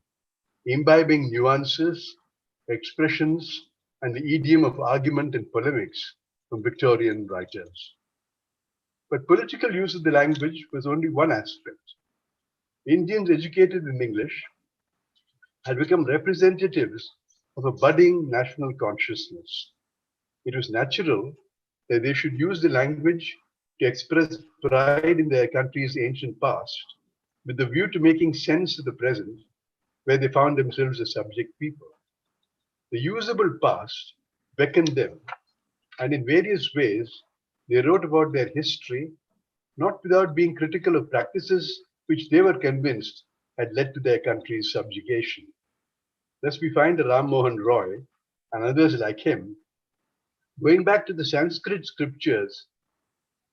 imbibing nuances, expressions, and the idiom of argument and polemics from Victorian writers. But political use of the language was only one aspect. Indians educated in English had become representatives of a budding national consciousness. It was natural that they should use the language to express pride in their country's ancient past, with the view to making sense of the present, where they found themselves a subject people. The usable past beckoned them, and in various ways they wrote about their history, not without being critical of practices which they were convinced had led to their country's subjugation. Thus we find Ram Mohan Roy and others like him going back to the Sanskrit scriptures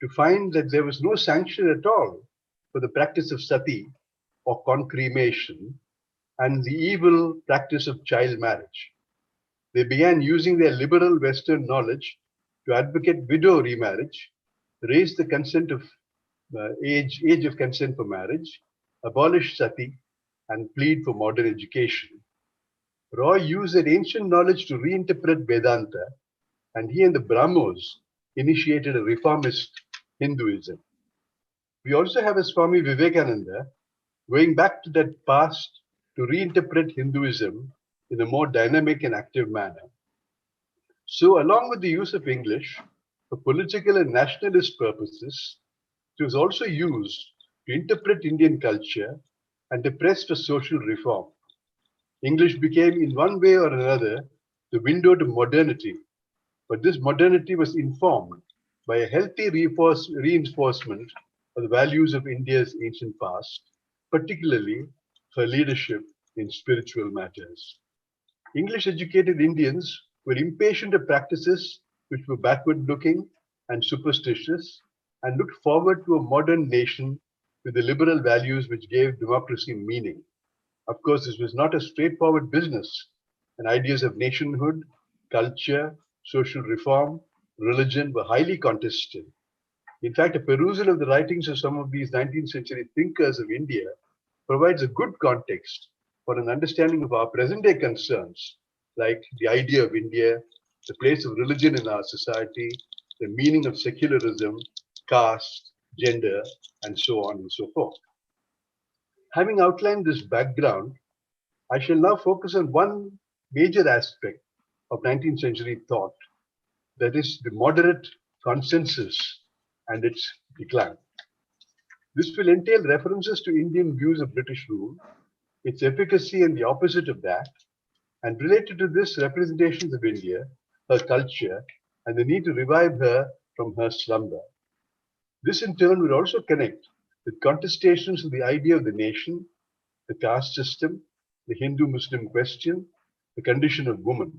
to find that there was no sanction at all for the practice of sati or concremation and the evil practice of child marriage. They began using their liberal Western knowledge to advocate widow remarriage, raise the consent of age of consent for marriage, abolish sati, and plead for modern education. Roy used their ancient knowledge to reinterpret Vedanta, and he and the Brahmos initiated a reformist Hinduism. We also have a Swami Vivekananda going back to that past to reinterpret Hinduism in a more dynamic and active manner. So, along with the use of English for political and nationalist purposes, it was also used to interpret Indian culture and to press for social reform. English became, in one way or another, the window to modernity, but this modernity was informed by a healthy reinforcement of the values of India's ancient past, particularly for leadership in spiritual matters. English-educated Indians were impatient of practices which were backward-looking and superstitious, and looked forward to a modern nation with the liberal values which gave democracy meaning. Of course, this was not a straightforward business, and ideas of nationhood, culture, social reform, religion were highly contested. In fact, a perusal of the writings of some of these 19th century thinkers of India provides a good context for an understanding of our present day concerns, like the idea of India, the place of religion in our society, the meaning of secularism, caste, gender, and so on and so forth. Having outlined this background, I shall now focus on one major aspect of 19th century thought, that is the moderate consensus and its decline. This will entail references to Indian views of British rule, its efficacy and the opposite of that, and related to this, representations of India, her culture, and the need to revive her from her slumber. This in turn will also connect with contestations of the idea of the nation, the caste system, the Hindu-Muslim question, the condition of woman.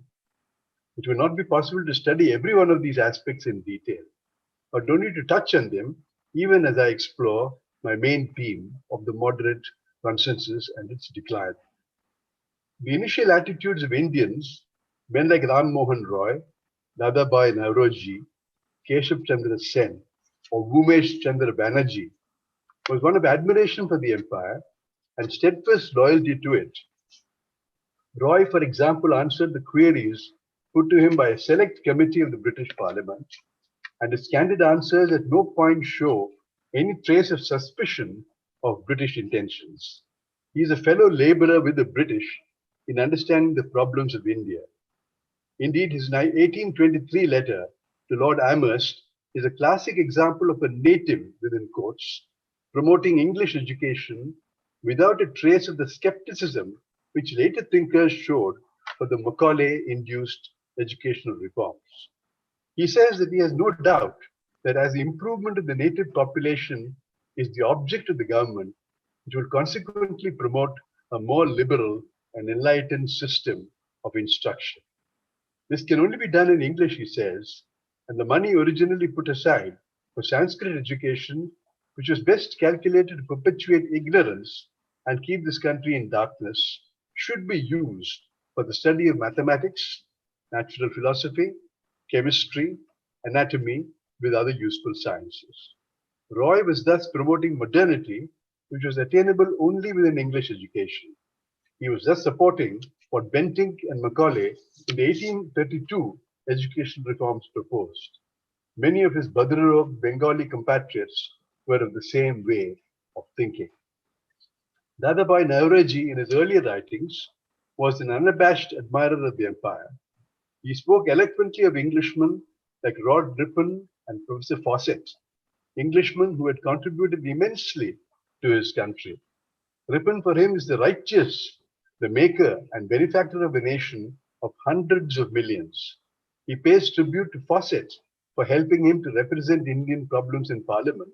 It will not be possible to study every one of these aspects in detail, but only to touch on them even as I explore my main theme of the moderate consensus and its decline. The initial attitudes of Indians, men like Ram Mohan Roy, Dadabhai Nauroji, Keshav Chandra Sen, or Umesh Chandra Banerjee, was one of admiration for the empire and steadfast loyalty to it. Roy, for example, answered the queries put to him by a select committee of the British Parliament, and his candid answers at no point show any trace of suspicion of British intentions. He is a fellow laborer with the British in understanding the problems of India. Indeed, his 1823 letter to Lord Amherst is a classic example of a native, within quotes, promoting English education without a trace of the skepticism which later thinkers showed for the Macaulay-induced educational reforms. He says that he has no doubt that as the improvement of the native population is the object of the government, it will consequently promote a more liberal and enlightened system of instruction. This can only be done in English, he says, and the money originally put aside for Sanskrit education, which was best calculated to perpetuate ignorance and keep this country in darkness, should be used for the study of mathematics, natural philosophy, chemistry, anatomy, with other useful sciences. Roy was thus promoting modernity, which was attainable only with an English education. He was thus supporting what Bentinck and Macaulay in the 1832 education reforms proposed. Many of his Bhadraro Bengali compatriots were of the same way of thinking. Dadabhai Naoroji, in his earlier writings, was an unabashed admirer of the empire. He spoke eloquently of Englishmen like Lord Ripon and Professor Fawcett, Englishmen who had contributed immensely to his country. Ripon for him is the righteous, the maker and benefactor of a nation of hundreds of millions. He pays tribute to Fawcett for helping him to represent Indian problems in Parliament,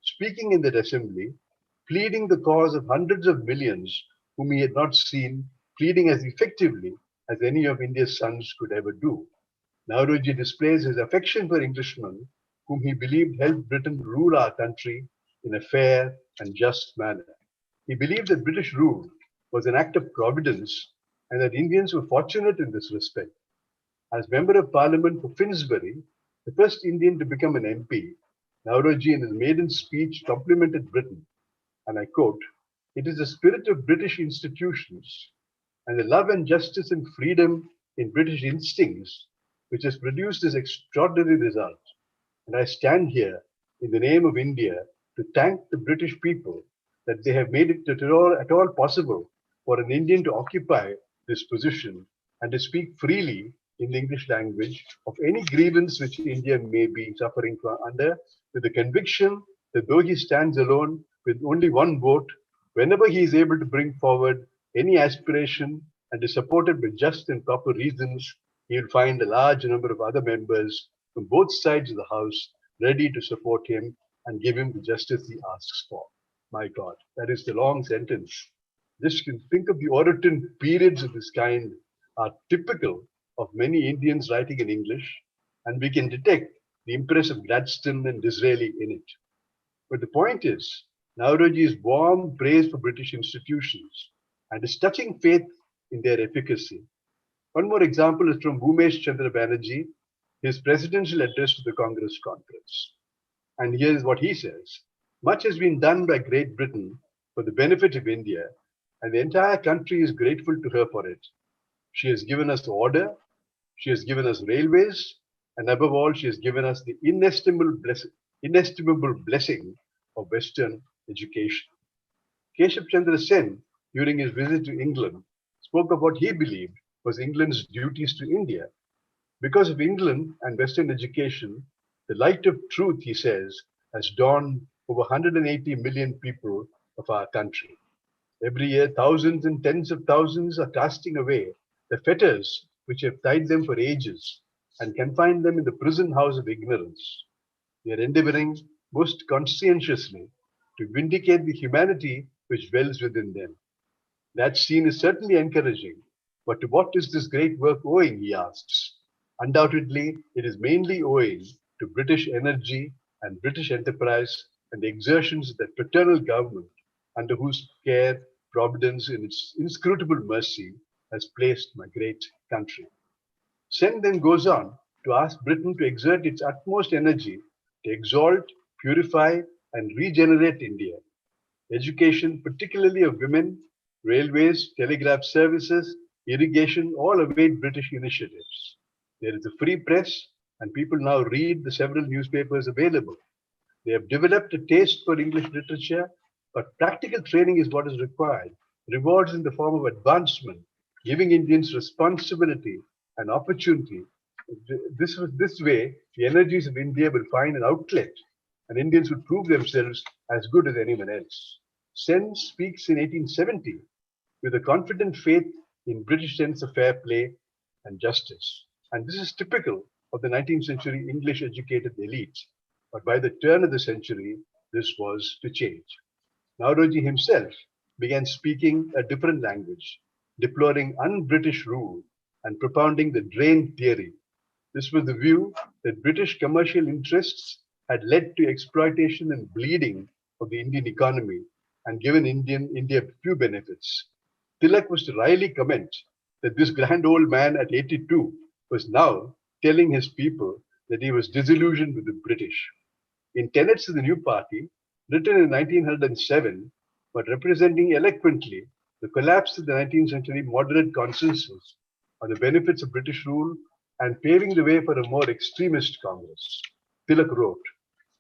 speaking in that assembly, pleading the cause of hundreds of millions whom he had not seen, pleading as effectively as any of India's sons could ever do. Naoroji displays his affection for Englishmen whom he believed helped Britain rule our country in a fair and just manner. He believed that British rule was an act of providence and that Indians were fortunate in this respect. As Member of Parliament for Finsbury, the first Indian to become an MP, Naoroji in his maiden speech complimented Britain, and I quote, "It is the spirit of British institutions and the love and justice and freedom in British instincts which has produced this extraordinary result. And I stand here in the name of India to thank the British people that they have made it at all possible for an Indian to occupy this position and to speak freely in the English language of any grievance which India may be suffering under, with the conviction that though he stands alone with only one vote, whenever he is able to bring forward any aspiration and is supported by just and proper reasons, he will find a large number of other members from both sides of the House ready to support him and give him the justice he asks for." My God, that is the long sentence. Just can think of the orotund periods of this kind are typical of many Indians writing in English, and we can detect the impress of Gladstone and Disraeli in it. But the point is, Naoroji's warm praise for British institutions and his touching faith in their efficacy. One more example is from Bhumesh Chandra Banerjee, his presidential address to the Congress Conference. And here is what he says: "Much has been done by Great Britain for the benefit of India, and the entire country is grateful to her for it. She has given us order, she has given us railways, and above all, she has given us the inestimable blessing of Western education." Keshav Chandra Sen, during his visit to England, spoke of what he believed was England's duties to India. Because of England and Western education, the light of truth, he says, has dawned over 180 million people of our country. Every year, thousands and tens of thousands are casting away the fetters which have tied them for ages and confined them in the prison house of ignorance. They are endeavoring most conscientiously to vindicate the humanity which dwells within them. That scene is certainly encouraging, but to what is this great work owing, he asks. Undoubtedly, it is mainly owing to British energy and British enterprise and the exertions of that paternal government under whose care Providence in its inscrutable mercy has placed my great country. Sen then goes on to ask Britain to exert its utmost energy to exalt, purify, and regenerate India. Education, particularly of women, railways, telegraph services, irrigation, all await British initiatives. There is a free press, and people now read the several newspapers available. They have developed a taste for English literature, but practical training is what is required. Rewards in the form of advancement, giving Indians responsibility and opportunity. This way, the energies of India will find an outlet, and Indians will prove themselves as good as anyone else. Sen speaks in 1870 with a confident faith in British sense of fair play and justice. And this is typical of the 19th century English educated elite. But by the turn of the century, this was to change. Naoroji himself began speaking a different language, deploring un-British rule and propounding the drain theory. This was the view that British commercial interests had led to exploitation and bleeding of the Indian economy and given India few benefits. Tilak was to wryly comment that this grand old man at 82 was now telling his people that he was disillusioned with the British. in Tenets of the New Party, written in 1907, but representing eloquently the collapse of the 19th century moderate consensus on the benefits of British rule and paving the way for a more extremist Congress. Tilak wrote,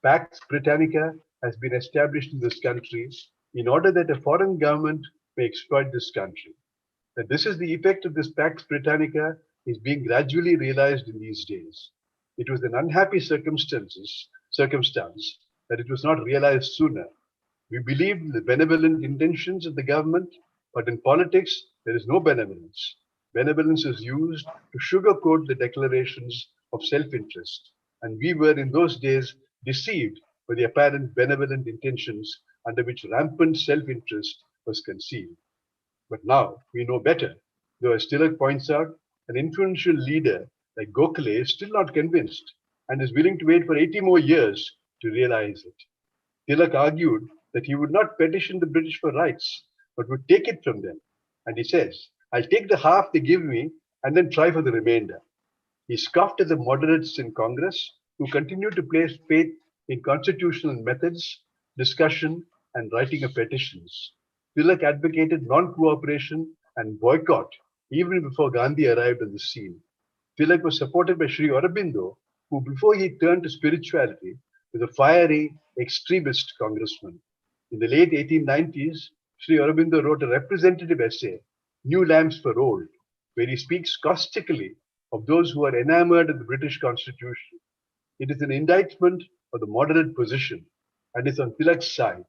Pax Britannica has been established in this country in order that a foreign government may exploit this country. That this is the effect of this Pax Britannica is being gradually realized in these days. It was an unhappy circumstance that it was not realized sooner. We believed in the benevolent intentions of the government, but in politics, there is no benevolence. Benevolence is used to sugarcoat the declarations of self-interest. And we were in those days deceived by the apparent benevolent intentions under which rampant self-interest was conceived. But now we know better. Though, as Tilak points out, an influential leader like Gokhale is still not convinced and is willing to wait for 80 more years to realize it. Tilak argued that he would not petition the British for rights, but would take it from them. And he says, I'll take the half they give me and then try for the remainder. He scoffed at the moderates in Congress who continued to place faith in constitutional methods, discussion, and writing of petitions. Tilak advocated non-cooperation and boycott even before Gandhi arrived on the scene. Tilak was supported by Sri Aurobindo, who before he turned to spirituality was a fiery extremist congressman. In the late 1890s, Sri Aurobindo wrote a representative essay, New Lamps for Old, where he speaks caustically of those who are enamored of the British Constitution. It is an indictment of the moderate position and is on Tilak's side.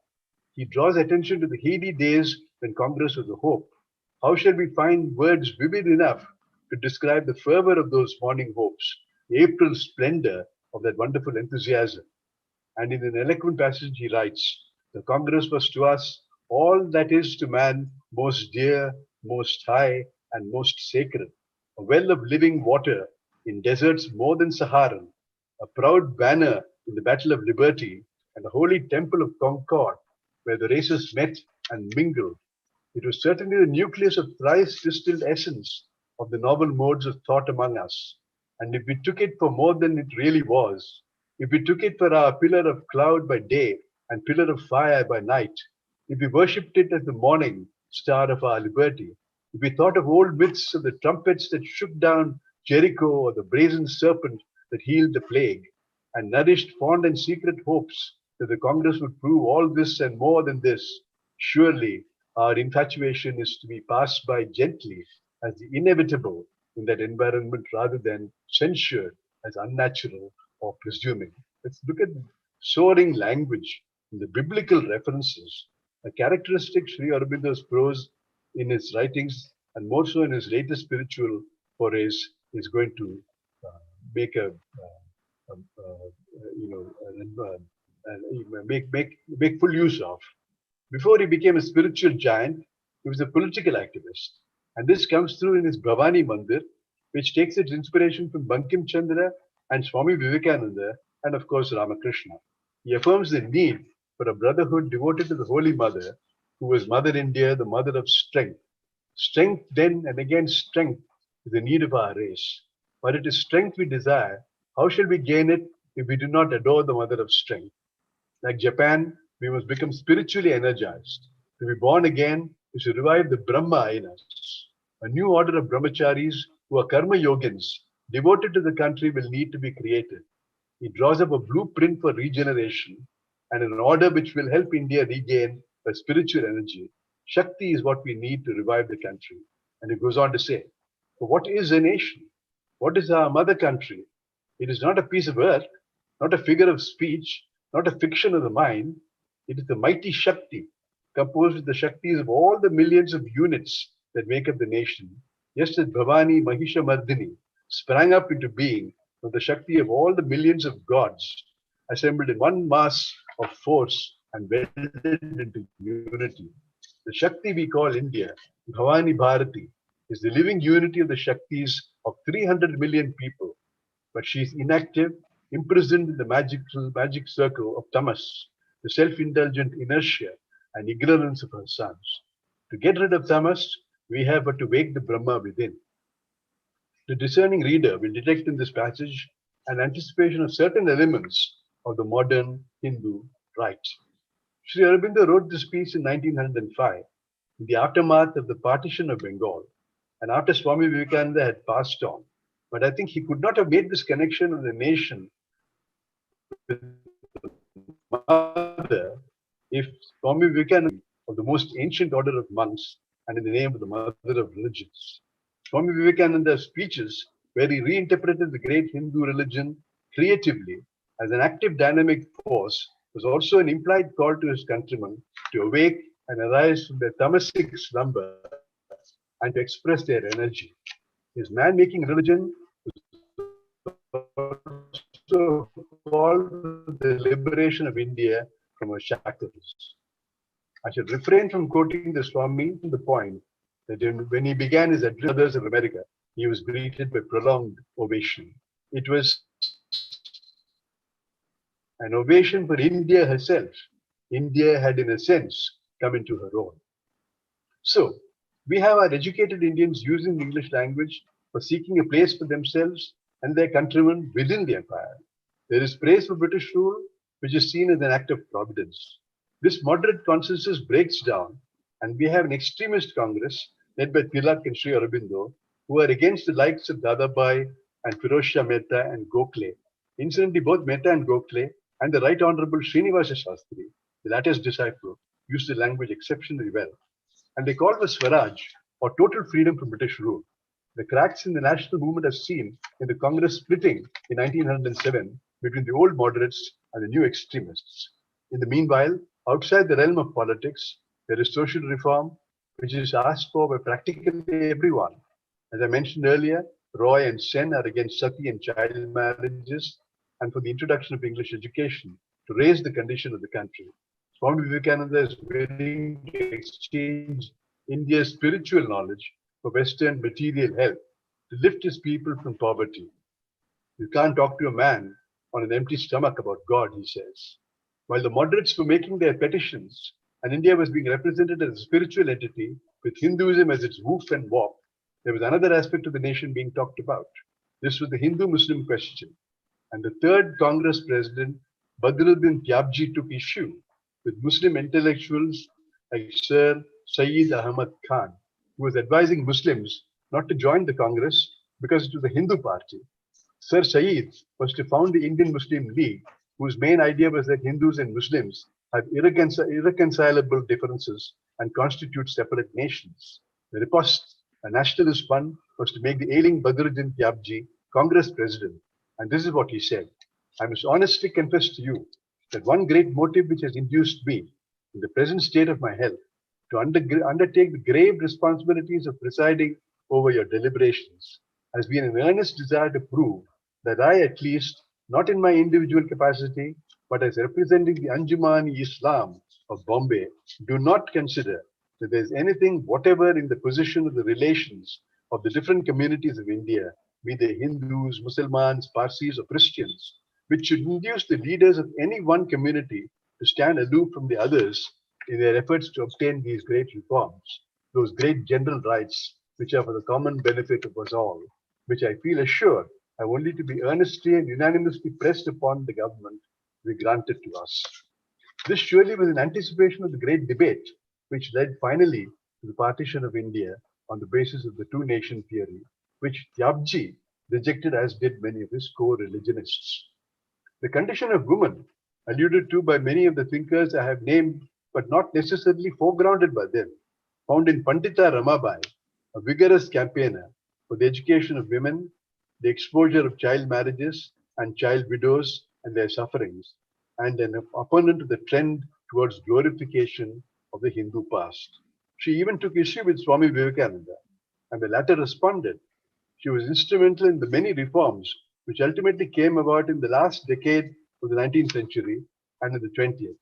He draws attention to the heady days when Congress was a hope. How shall we find words vivid enough to describe the fervor of those morning hopes, the April splendor of that wonderful enthusiasm? And in an eloquent passage he writes, the Congress was to us all that is to man most dear, most high, and most sacred, a well of living water in deserts more than Saharan, a proud banner in the battle of liberty, and a holy temple of concord where the races met and mingled. It was certainly the nucleus of thrice distilled essence of the novel modes of thought among us. And if we took it for more than it really was, if we took it for our pillar of cloud by day and pillar of fire by night, if we worshipped it as the morning star of our liberty, if we thought of old myths of the trumpets that shook down Jericho or the brazen serpent that healed the plague, and nourished fond and secret hopes that the Congress would prove all this and more than this, surely our infatuation is to be passed by gently as the inevitable in that environment rather than censured as unnatural or presuming. Let's look at the soaring language in the biblical references, a characteristic Sri Aurobindo's prose in his writings and more so in his latest spiritual forays is going to make a make full use of. Before he became a spiritual giant, he was a political activist. And this comes through in his Bhavani Mandir, which takes its inspiration from Bankim Chandra and Swami Vivekananda, and of course Ramakrishna. He affirms the need for a brotherhood devoted to the Holy Mother, who was Mother India, the mother of strength. Strength then and again strength is the need of our race. But it is strength we desire. How shall we gain it if we do not adore the mother of strength? Like Japan, we must become spiritually energized. To be born again is to revive the Brahma in us. A new order of brahmacharis who are karma yogins, devoted to the country, will need to be created. He draws up a blueprint for regeneration and an order which will help India regain her spiritual energy. Shakti is what we need to revive the country. And he goes on to say, but what is a nation? What is our mother country? It is not a piece of earth, not a figure of speech, not a fiction of the mind. It is the mighty Shakti, composed of the Shaktis of all the millions of units that make up the nation, just as Bhavani Mahisha Mardini sprang up into being from the Shakti of all the millions of gods, assembled in one mass of force and welded into unity. The Shakti we call India, Bhavani Bharati, is the living unity of the Shaktis of 300 million people, but she is inactive, imprisoned in the magic circle of tamas, the self-indulgent inertia and ignorance of her sons. To get rid of tamas, we have but to wake the Brahma within. The discerning reader will detect in this passage an anticipation of certain elements of the modern Hindu right. Sri Aurobindo wrote this piece in 1905 in the aftermath of the partition of Bengal and after Swami Vivekananda had passed on. But I think he could not have made this connection with the nation with the mother if Swami Vivekananda of the most ancient order of monks and in the name of the mother of religions. Swami Vivekananda's speeches, where he reinterpreted the great Hindu religion creatively as an active dynamic force, was also an implied call to his countrymen to awake and arise from their tamasic slumber and to express their energy. His man-making religion was also called the liberation of India from her shackles. I should refrain from quoting the Swami to the point that when he began his address to others of America, he was greeted by prolonged ovation. It was an ovation for India herself. India had, in a sense, come into her own. So, we have our educated Indians using the English language for seeking a place for themselves and their countrymen within the empire. There is praise for British rule, which is seen as an act of providence. This moderate consensus breaks down, and we have an extremist Congress led by Tilak and Sri Aurobindo, who are against the likes of Dadabhai and Firoz Mehta and Gokhale. Incidentally, both Mehta and Gokhale and the Right Honorable Srinivasa Shastri, the latter's disciple, used the language exceptionally well. And they called for Swaraj, or total freedom from British rule. The cracks in the national movement are seen in the Congress splitting in 1907 between the old moderates and the new extremists. In the meanwhile, outside the realm of politics, there is social reform, which is asked for by practically everyone. As I mentioned earlier, Roy and Sen are against sati and child marriages and for the introduction of English education to raise the condition of the country. Swami Vivekananda is willing to exchange India's spiritual knowledge for Western material help to lift his people from poverty. You can't talk to a man on an empty stomach about God, he says. While the moderates were making their petitions and India was being represented as a spiritual entity with Hinduism as its woof and walk, there was another aspect of the nation being talked about. This was the Hindu-Muslim question. And the third Congress president, Badruddin Tyabji, took issue with Muslim intellectuals like Sir Sayyid Ahmad Khan, who was advising Muslims not to join the Congress because it was a Hindu party. Sir Sayyid was to found the Indian Muslim League, whose main idea was that Hindus and Muslims have irreconcilable differences and constitute separate nations. The riposte, a nationalist one, was to make the ailing Badruddin Tyabji Congress president. And this is what he said. I must honestly confess to you that one great motive which has induced me, in the present state of my health, to undertake the grave responsibilities of presiding over your deliberations has been an earnest desire to prove that I, at least, not in my individual capacity, but as representing the Anjuman-e-Islam of Bombay, do not consider that there is anything whatever in the position of the relations of the different communities of India, be they Hindus, Muslims, Parsis, or Christians, which should induce the leaders of any one community to stand aloof from the others in their efforts to obtain these great reforms, those great general rights which are for the common benefit of us all, which I feel assured have only to be earnestly and unanimously pressed upon the government to be granted to us. This surely was in anticipation of the great debate which led finally to the partition of India on the basis of the two-nation theory, which Tyabji rejected, as did many of his co-religionists. The condition of women, alluded to by many of the thinkers I have named, but not necessarily foregrounded by them, found in Pandita Ramabai, a vigorous campaigner for the education of women, the exposure of child marriages and child widows and their sufferings, and an opponent of the trend towards glorification of the Hindu past. She even took issue with Swami Vivekananda, and the latter responded. She was instrumental in the many reforms which ultimately came about in the last decade of the 19th century and in the 20th.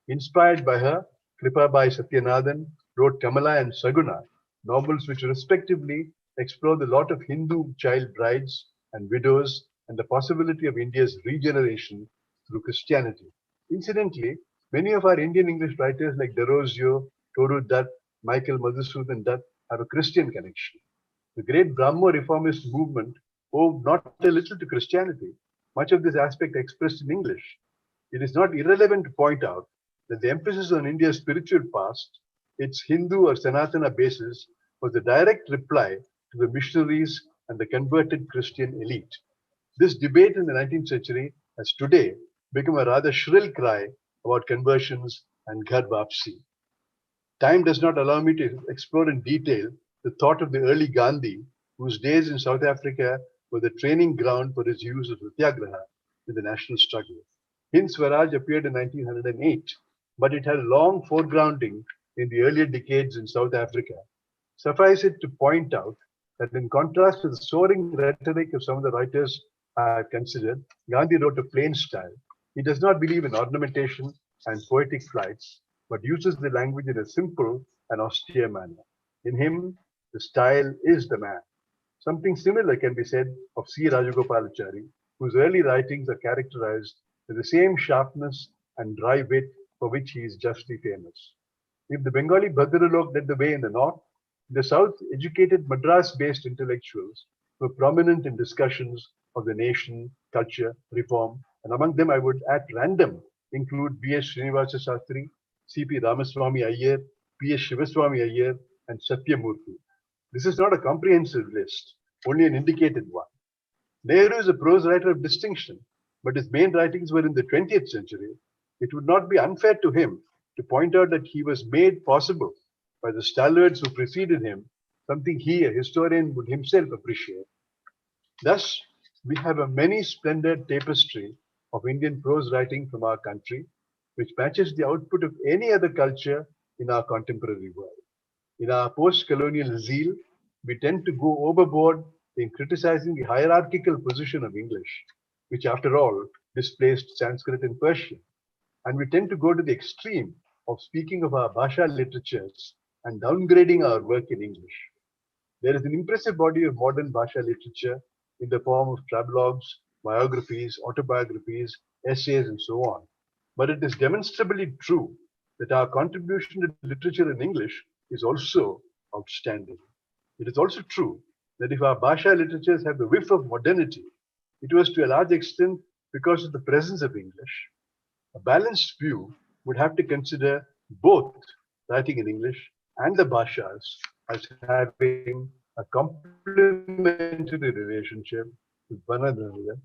Inspired by her, Kripabai Satyanathan wrote Kamala and Saguna, novels which respectively explore the lot of Hindu child brides and widows and the possibility of India's regeneration through Christianity. Incidentally, many of our Indian English writers like Derozio, Toru Dutt, Michael Madhusudan Dutt have a Christian connection. The great Brahmo reformist movement owed not a little to Christianity, much of this aspect expressed in English. it is not irrelevant to point out that the emphasis on India's spiritual past, its Hindu or Sanatana basis, was a direct reply to the missionaries and the converted Christian elite. This debate in the 19th century has today become a rather shrill cry about conversions and Ghar Vapsi. Time does not allow me to explore in detail the thought of the early Gandhi, whose days in South Africa were the training ground for his use of Satyagraha in the national struggle. Hind Swaraj appeared in 1908, but it had a long foregrounding in the earlier decades in South Africa. Suffice it to point out that in contrast to the soaring rhetoric of some of the writers I have considered, Gandhi wrote a plain style. He does not believe in ornamentation and poetic flights, but uses the language in a simple and austere manner. In him, the style is the man. Something similar can be said of C. Rajagopalachari, whose early writings are characterized with the same sharpness and dry wit for which he is justly famous. If the Bengali Bhadralok led the way in the north, in the south, educated Madras-based intellectuals were prominent in discussions of the nation, culture, reform, and among them I would at random include B.S. Srinivasa Shastri, C.P. Ramaswamy Iyer, P.S. Shivaswamy Iyer, and Satyamurthy. This is not a comprehensive list, only an indicated one. Nehru is a prose writer of distinction, but his main writings were in the 20th century. It would not be unfair to him to point out that he was made possible by the stalwarts who preceded him, something he, a historian, would himself appreciate. Thus, we have a many-splendored tapestry of Indian prose writing from our country, which matches the output of any other culture in our contemporary world. In our post-colonial zeal, we tend to go overboard in criticizing the hierarchical position of English, which after all displaced Sanskrit and Persian. And we tend to go to the extreme of speaking of our Bhasha literatures and downgrading our work in English. There is an impressive body of modern Bhasha literature in the form of travelogues, biographies, autobiographies, essays, and so on. But it is demonstrably true that our contribution to literature in English is also outstanding. It is also true that if our Bhasha literatures have the whiff of modernity, it was to a large extent because of the presence of English. A balanced view would have to consider both writing in English and the Bhashas as having a complementary relationship with one another,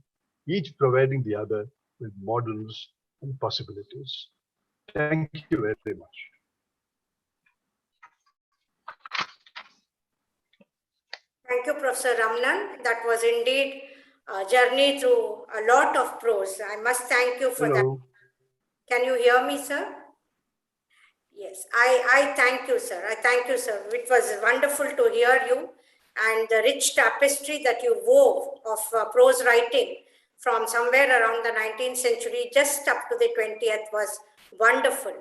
each providing the other with models and possibilities. Thank you very much. Thank you, Professor Ramnan. That was indeed a journey through a lot of prose. I must thank you for that. Can you hear me, sir? Yes, I thank you, sir. I thank you, sir. It was wonderful to hear you, and the rich tapestry that you wove of prose writing from somewhere around the 19th century just up to the 20th was wonderful.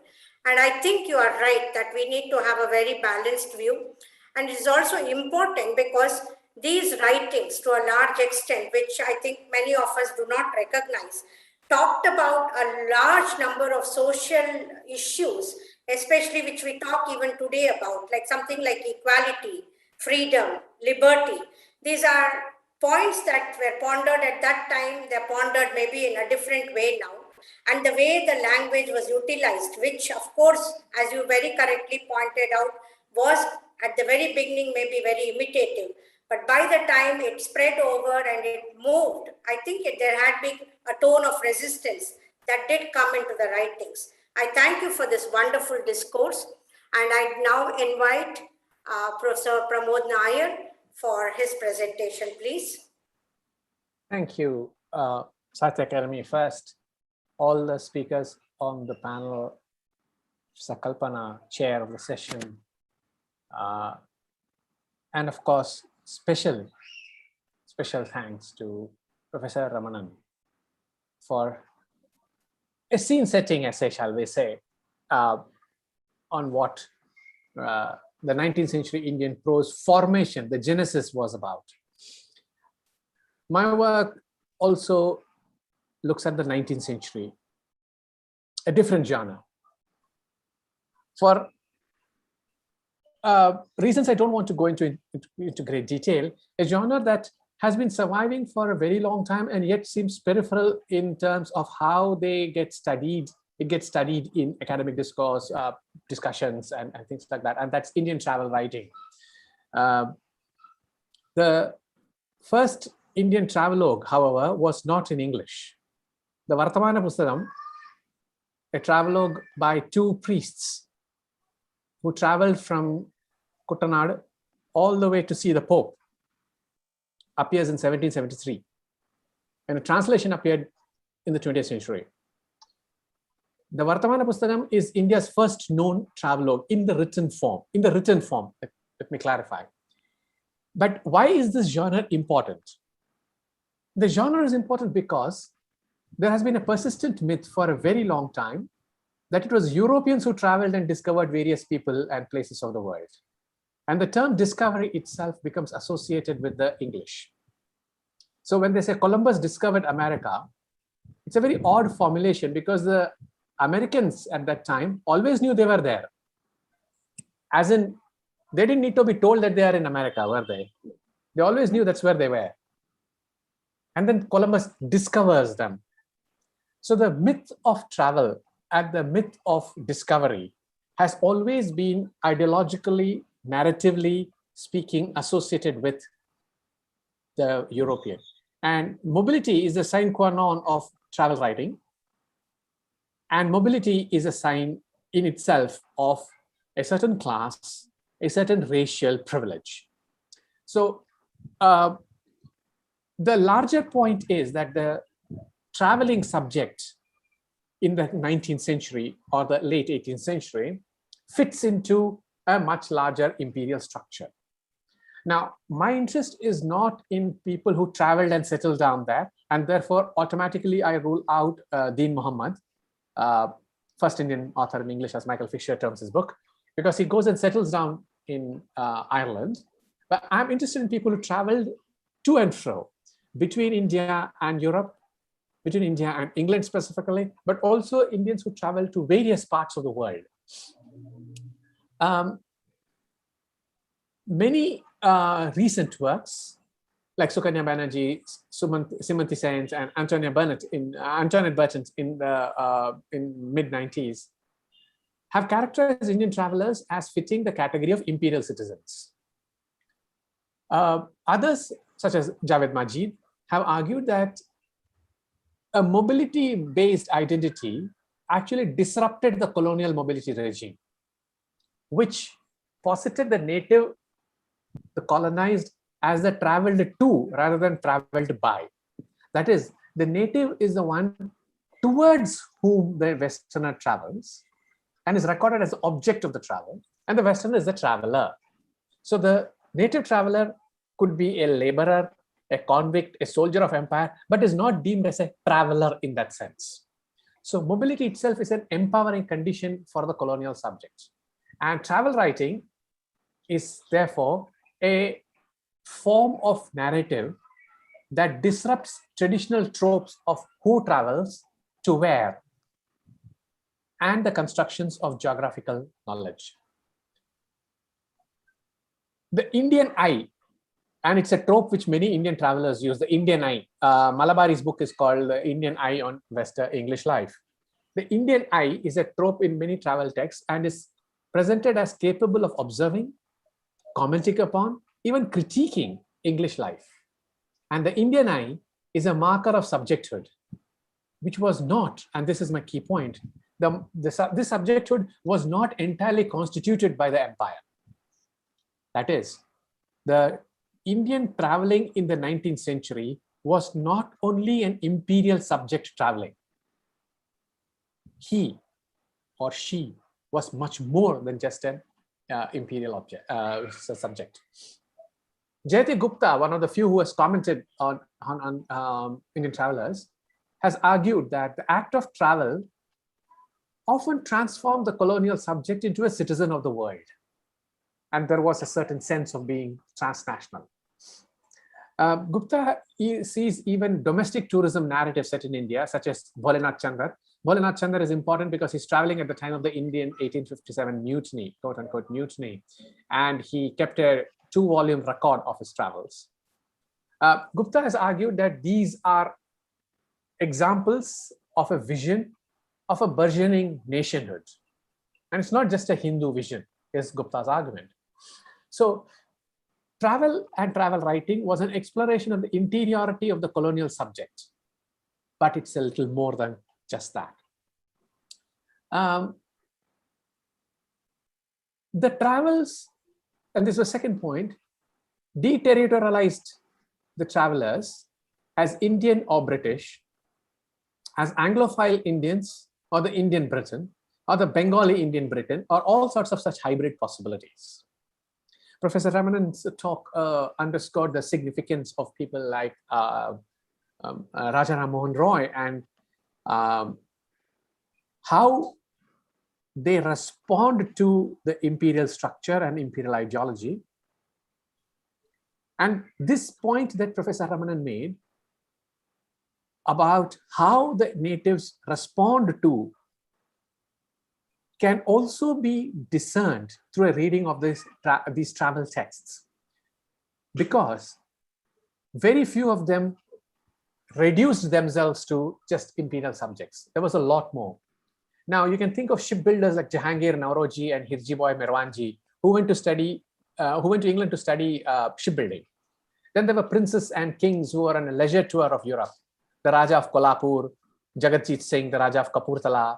And I think you are right that we need to have a very balanced view. And it is also important because these writings, to a large extent, which I think many of us do not recognize, talked about a large number of social issues, especially which we talk even today about, like something like equality, freedom, liberty. These are points that were pondered at that time. They're pondered maybe in a different way now. And the way the language was utilized, which of course, as you very correctly pointed out, was at the very beginning maybe very imitative. But by the time it spread over and it moved, I think there had been a tone of resistance that did come into the writings. I thank you for this wonderful discourse. And I now invite Professor Pramod Nair for his presentation, please. Thank you, Sahitya Akademi. First, all the speakers on the panel, Sakalpana, chair of the session, and of course, special thanks to Professor Ramnan for a scene-setting essay, shall we say, on what the 19th century Indian prose formation, the genesis, was about. My work also looks at the 19th century, a different genre. For reasons I don't want to go into great detail, a genre that has been surviving for a very long time and yet seems peripheral in terms of how they get studied. It gets studied in academic discourse, discussions, and things like that. And that's Indian travel writing. The first Indian travelogue, however, was not in English. The Varatavanam, a travelogue by two priests who traveled from Kuttanad all the way to see the Pope, appears in 1773. And a translation appeared in the 20th century. The Varatavanam Pustakam is India's first known travelogue in the written form. Let me clarify. But why is this genre important? The genre is important because there has been a persistent myth for a very long time that it was Europeans who traveled and discovered various people and places of the world. And the term discovery itself becomes associated with the English. So when they say Columbus discovered America, it's a very odd formulation because the Americans at that time always knew they were there. As in, they didn't need to be told that they are in America, were they? They always knew that's where they were. And then Columbus discovers them. So the myth of travel and the myth of discovery has always been ideologically, narratively speaking, associated with the European. And mobility is the sine qua non of travel writing. And mobility is a sign in itself of a certain class, a certain racial privilege. So the larger point is that the traveling subject in the 19th century or the late 18th century fits into a much larger imperial structure. Now, my interest is not in people who traveled and settled down there, and therefore automatically I rule out Deen Muhammad, first Indian author in English, as Michael Fisher terms his book, because he goes and settles down in Ireland. But I'm interested in people who traveled to and fro between India and Europe, between India and England specifically, but also Indians who travel to various parts of the world. Many recent works, like Sukanya Banerjee, Simanti Sen's, and Antoinette Burnett in mid-90s, have characterized Indian travelers as fitting the category of imperial citizens. Others, such as Javed Majid, have argued that a mobility-based identity actually disrupted the colonial mobility regime, which posited the native, the colonized, as the traveled to rather than traveled by. That is, the native is the one towards whom the Westerner travels and is recorded as the object of the travel, and the Westerner is the traveler. So the native traveler could be a laborer, a convict, a soldier of empire, but is not deemed as a traveler in that sense. So mobility itself is an empowering condition for the colonial subject. And travel writing is therefore a form of narrative that disrupts traditional tropes of who travels to where and the constructions of geographical knowledge. The Indian eye, and it's a trope which many Indian travelers use, the Indian eye. Malabari's book is called The Indian Eye on Western English Life. The Indian eye is a trope in many travel texts and is presented as capable of observing, commenting upon, even critiquing English life. And the Indian eye is a marker of subjecthood, which was not, and this is my key point, this subjecthood was not entirely constituted by the empire. That is, the Indian traveling in the 19th century was not only an imperial subject traveling. He or she was much more than just an imperial subject. Jayati Gupta, one of the few who has commented on Indian travelers, has argued that the act of travel often transformed the colonial subject into a citizen of the world. And there was a certain sense of being transnational. Gupta sees even domestic tourism narratives set in India, such as Bholenath Chandar. Bholenath Chandar is important because he's traveling at the time of the Indian 1857 mutiny, quote unquote mutiny, and he kept a 2-volume record of his travels. Gupta has argued that these are examples of a vision of a burgeoning nationhood. And it's not just a Hindu vision, is Gupta's argument. So travel and travel writing was an exploration of the interiority of the colonial subject, but it's a little more than just that. The travels, and this is the second point, deterritorialized the travelers as Indian or British, as Anglophile Indians or the Indian Britain, or the Bengali Indian Britain, or all sorts of such hybrid possibilities. Professor Ramanan's talk underscored the significance of people like Raja Ram Mohan Roy and how they respond to the imperial structure and imperial ideology. And this point that Professor Ramanan made about how the natives respond to can also be discerned through a reading of these travel texts, because very few of them reduced themselves to just imperial subjects. There was a lot more. Now you can think of shipbuilders like Jahangir Nauroji and Hirji Boy Merwanji, who went to England to study shipbuilding. Then there were princes and kings who were on a leisure tour of Europe. The Raja of Kolhapur, Jagatjit Singh, the Raja of Kapurthala.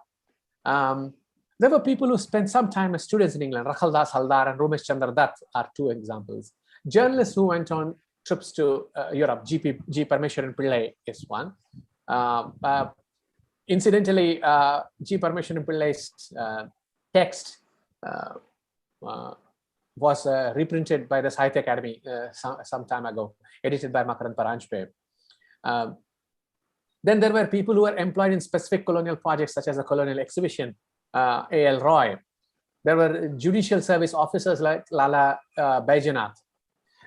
There were people who spent some time as students in England. Rakhaldas Haldar and Romesh Chandra Dutt are two examples. Journalists who went on trips to Europe, G. Parmeshwaran Pillai is one. Incidentally, G. Parmeshwaran Pillai's text was reprinted by the Sahitya Akademi some time ago, edited by Makarand Paranjpe. Then there were people who were employed in specific colonial projects, such as the colonial exhibition, A.L. Roy. There were judicial service officers like Lala Baidyanath.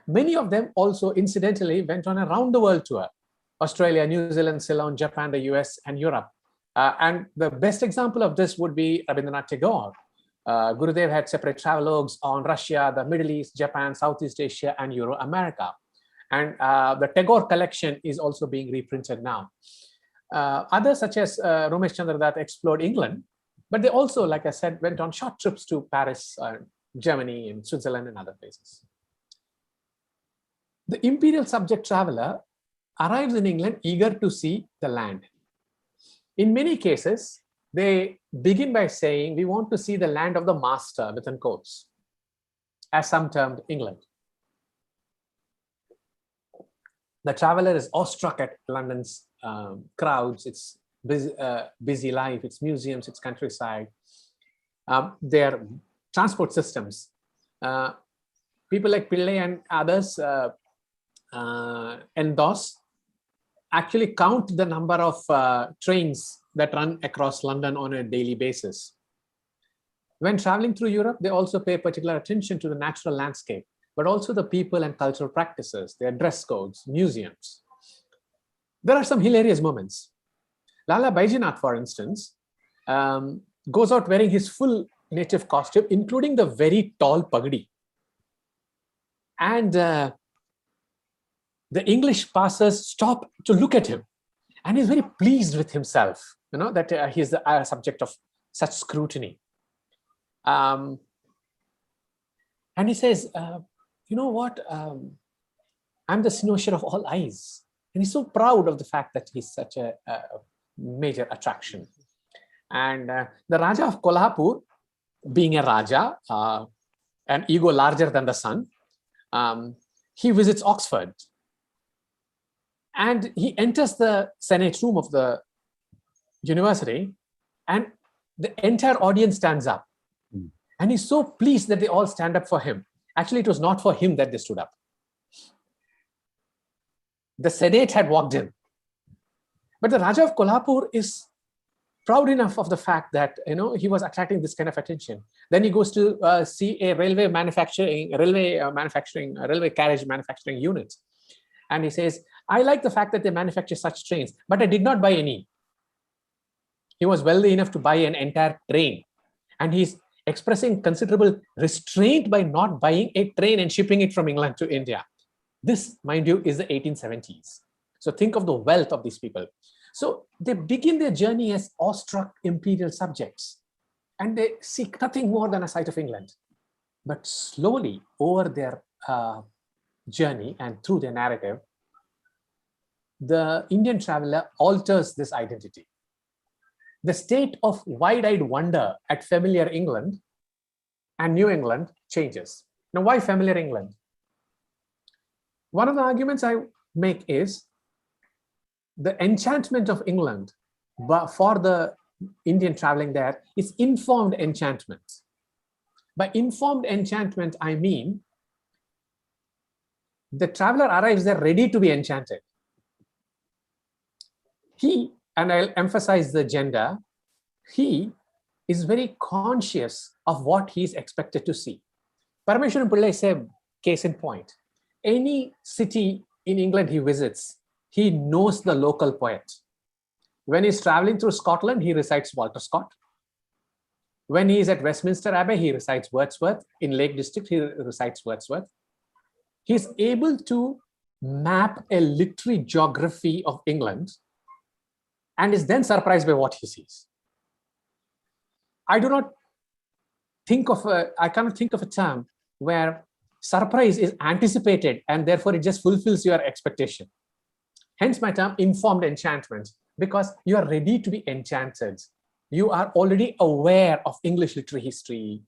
Many of them also incidentally went on a round the world tour: Australia, New Zealand, Ceylon, Japan, the US, and Europe. And the best example of this would be Rabindranath Tagore. Gurudev had separate travelogues on Russia, the Middle East, Japan, Southeast Asia, and Euro-America. And the Tagore collection is also being reprinted now. Others, such as Romesh Chandra Dutt, explored England, but they also, like I said, went on short trips to Paris, Germany, and Switzerland, and other places. The imperial subject traveler arrives in England eager to see the land. In many cases, they begin by saying, we want to see the land of the master, within quotes, as some termed England. The traveler is awestruck at London's crowds, its busy life, its museums, its countryside, their transport systems. People like Pillai and others endorse, actually count the number of trains that run across London on a daily basis. When traveling through Europe, they also pay particular attention to the natural landscape, but also the people and cultural practices, their dress codes, museums. There are some hilarious moments. Lala Baidyanath, for instance, goes out wearing his full native costume, including the very tall pagdi. And the English passers stop to look at him, and he's very pleased with himself, that he's the subject of such scrutiny. And he says, you know what, I'm the cynosure of all eyes. And he's so proud of the fact that he's such a major attraction. And the Raja of Kolhapur, being a Raja, an ego larger than the sun, he visits Oxford. And he enters the Senate room of the university, and the entire audience stands up. And he's so pleased that they all stand up for him. Actually, it was not for him that they stood up. The Senate had walked in. But the Raja of Kolhapur is proud enough of the fact that he was attracting this kind of attention. Then he goes to see a railway carriage manufacturing unit. And he says, I like the fact that they manufacture such trains, but I did not buy any. He was wealthy enough to buy an entire train. And he's expressing considerable restraint by not buying a train and shipping it from England to India. This, mind you, is the 1870s. So think of the wealth of these people. So they begin their journey as awestruck imperial subjects, and they seek nothing more than a sight of England. But slowly, over their journey and through their narrative, the Indian traveler alters this identity. The state of wide-eyed wonder at familiar England and New England changes. Now, why familiar England? One of the arguments I make is the enchantment of England for the Indian traveling there is informed enchantment. By informed enchantment, I mean the traveler arrives there ready to be enchanted. He, and I'll emphasize the gender, he is very conscious of what he is expected to see. Parameshwaran Pillai is a case in point. Any city in England he visits, he knows the local poet. When he's traveling through Scotland, he recites Walter Scott. When he is at Westminster Abbey, he recites Wordsworth. In Lake District, he recites Wordsworth. He's able to map a literary geography of England and is then surprised by what he sees. I cannot think of a term where surprise is anticipated and therefore it just fulfills your expectation. Hence my term informed enchantment, because you are ready to be enchanted. You are already aware of English literary history.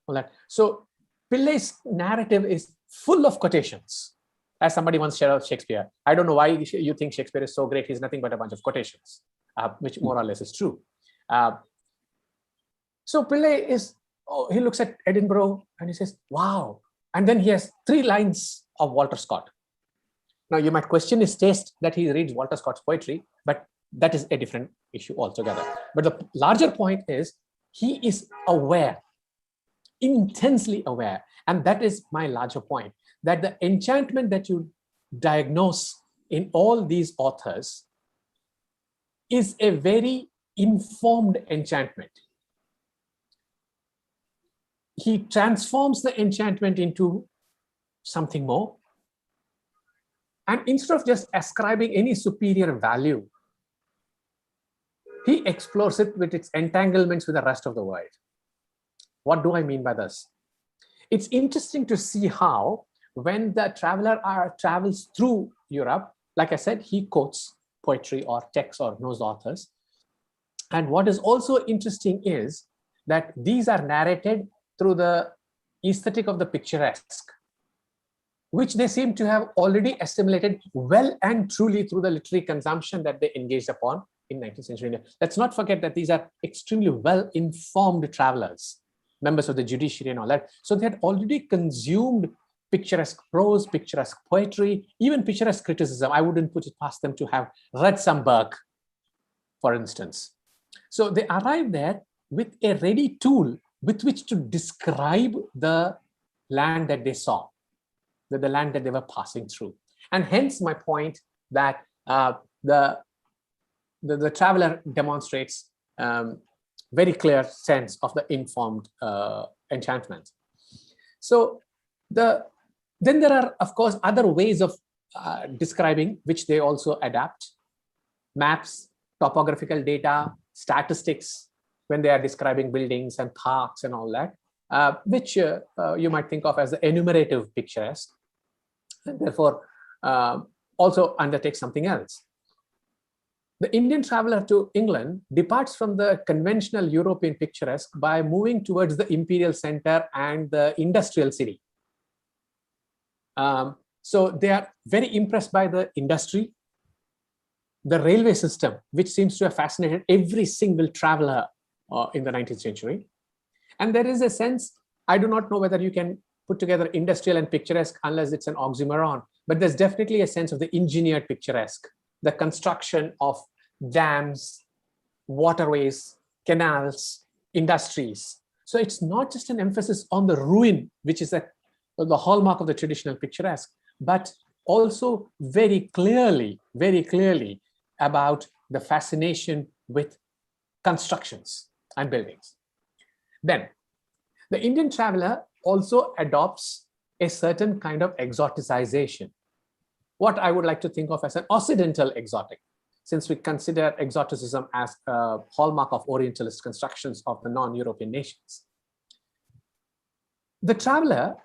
All that. So Pillai's narrative is full of quotations. As somebody once shared of Shakespeare, I don't know why you think Shakespeare is so great. He's nothing but a bunch of quotations, which more or less is true. So Pillai he looks at Edinburgh and he says, wow. And then he has 3 lines of Walter Scott. Now you might question his taste that he reads Walter Scott's poetry, but that is a different issue altogether. But the larger point is he is aware, intensely aware. And that is my larger point, that the enchantment that you diagnose in all these authors is a very informed enchantment. He transforms the enchantment into something more. And instead of just ascribing any superior value, he explores it with its entanglements with the rest of the world. What do I mean by this? It's interesting to see how when the traveler travels through Europe, like I said, he quotes poetry or texts or knows authors. And what is also interesting is that these are narrated through the aesthetic of the picturesque, which they seem to have already assimilated well and truly through the literary consumption that they engaged upon in 19th century India. Let's not forget that these are extremely well-informed travelers, members of the judiciary and all that. So they had already consumed picturesque prose, picturesque poetry, even picturesque criticism. I wouldn't put it past them to have read some Burke, for instance. So they arrived there with a ready tool with which to describe the land that they saw, the land that they were passing through. And hence my point that the traveler demonstrates very clear sense of the informed enchantment. So then there are, of course, other ways of describing which they also adapt. Maps, topographical data, statistics, when they are describing buildings and parks and all that, which you might think of as the enumerative picturesque, and therefore also undertakes something else. The Indian traveler to England departs from the conventional European picturesque by moving towards the imperial center and the industrial city. So they are very impressed by the industry, the railway system, which seems to have fascinated every single traveler in the 19th century. And there is a sense, I do not know whether you can put together industrial and picturesque unless it's an oxymoron, but there's definitely a sense of the engineered picturesque, the construction of dams, waterways, canals, industries. So it's not just an emphasis on the ruin, which is the hallmark of the traditional picturesque, but also very clearly about the fascination with constructions and buildings. Then the Indian traveler also adopts a certain kind of exoticization. what I would like to think of as an Occidental exotic, since we consider exoticism as a hallmark of Orientalist constructions of the non-European nations. The traveler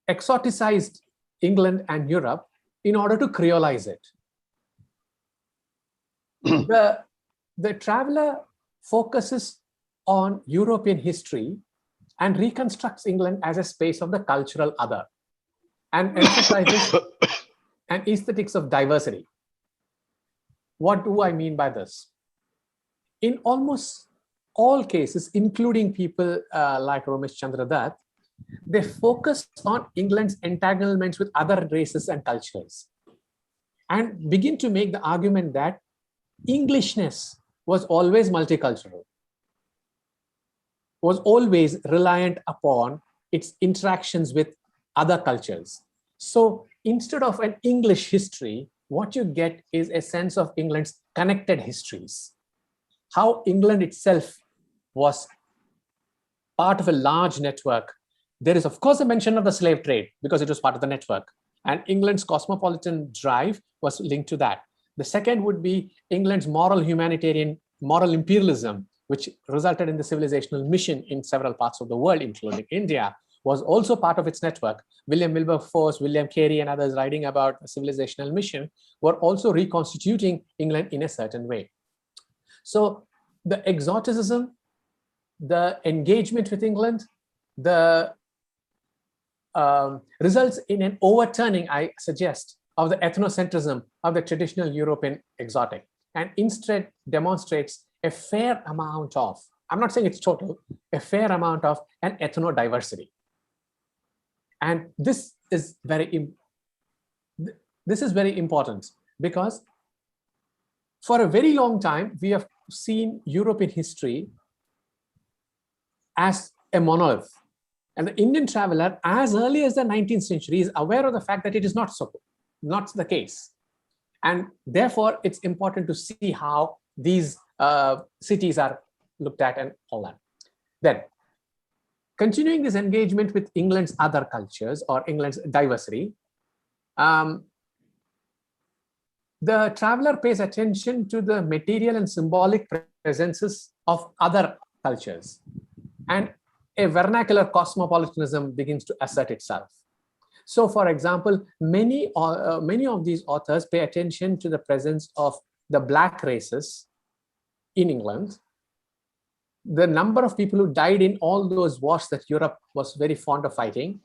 exoticized England and Europe in order to creolize it. The traveler focuses on European history and reconstructs England as a space of the cultural other and emphasizes an aesthetics of diversity. What do I mean by this? In almost all cases, including people like Ramesh Chandra Dutt, they focus on England's entanglements with other races and cultures and begin to make the argument that Englishness was always multicultural, was always reliant upon its interactions with other cultures. So instead of an English history, what you get is a sense of England's connected histories, how England itself was part of a large network. There is, of course, a mention of the slave trade because it was part of the network. And England's cosmopolitan drive was linked to that. The second would be England's moral humanitarian, moral imperialism, which resulted in the civilizational mission in several parts of the world, including India, was also part of its network. William Wilberforce, William Carey, and others writing about the civilizational mission were also reconstituting England in a certain way. So the exoticism, the engagement with England, the results in an overturning, I suggest, of the ethnocentrism of the traditional European exotic, and instead demonstrates a fair amount of, I'm not saying it's total, a fair amount of an ethno-diversity. And this is very important because for a very long time, we have seen European history as a monolith. And the Indian traveler, as early as the 19th century, is aware of the fact that it is not so, not the case. And therefore, it's important to see how these cities are looked at and all that. Then, continuing this engagement with England's other cultures or England's diversity, the traveler pays attention to the material and symbolic presences of other cultures. And a vernacular cosmopolitanism begins to assert itself. So, for example, many of these authors pay attention to the presence of the black races in England, the number of people who died in all those wars that Europe was very fond of fighting,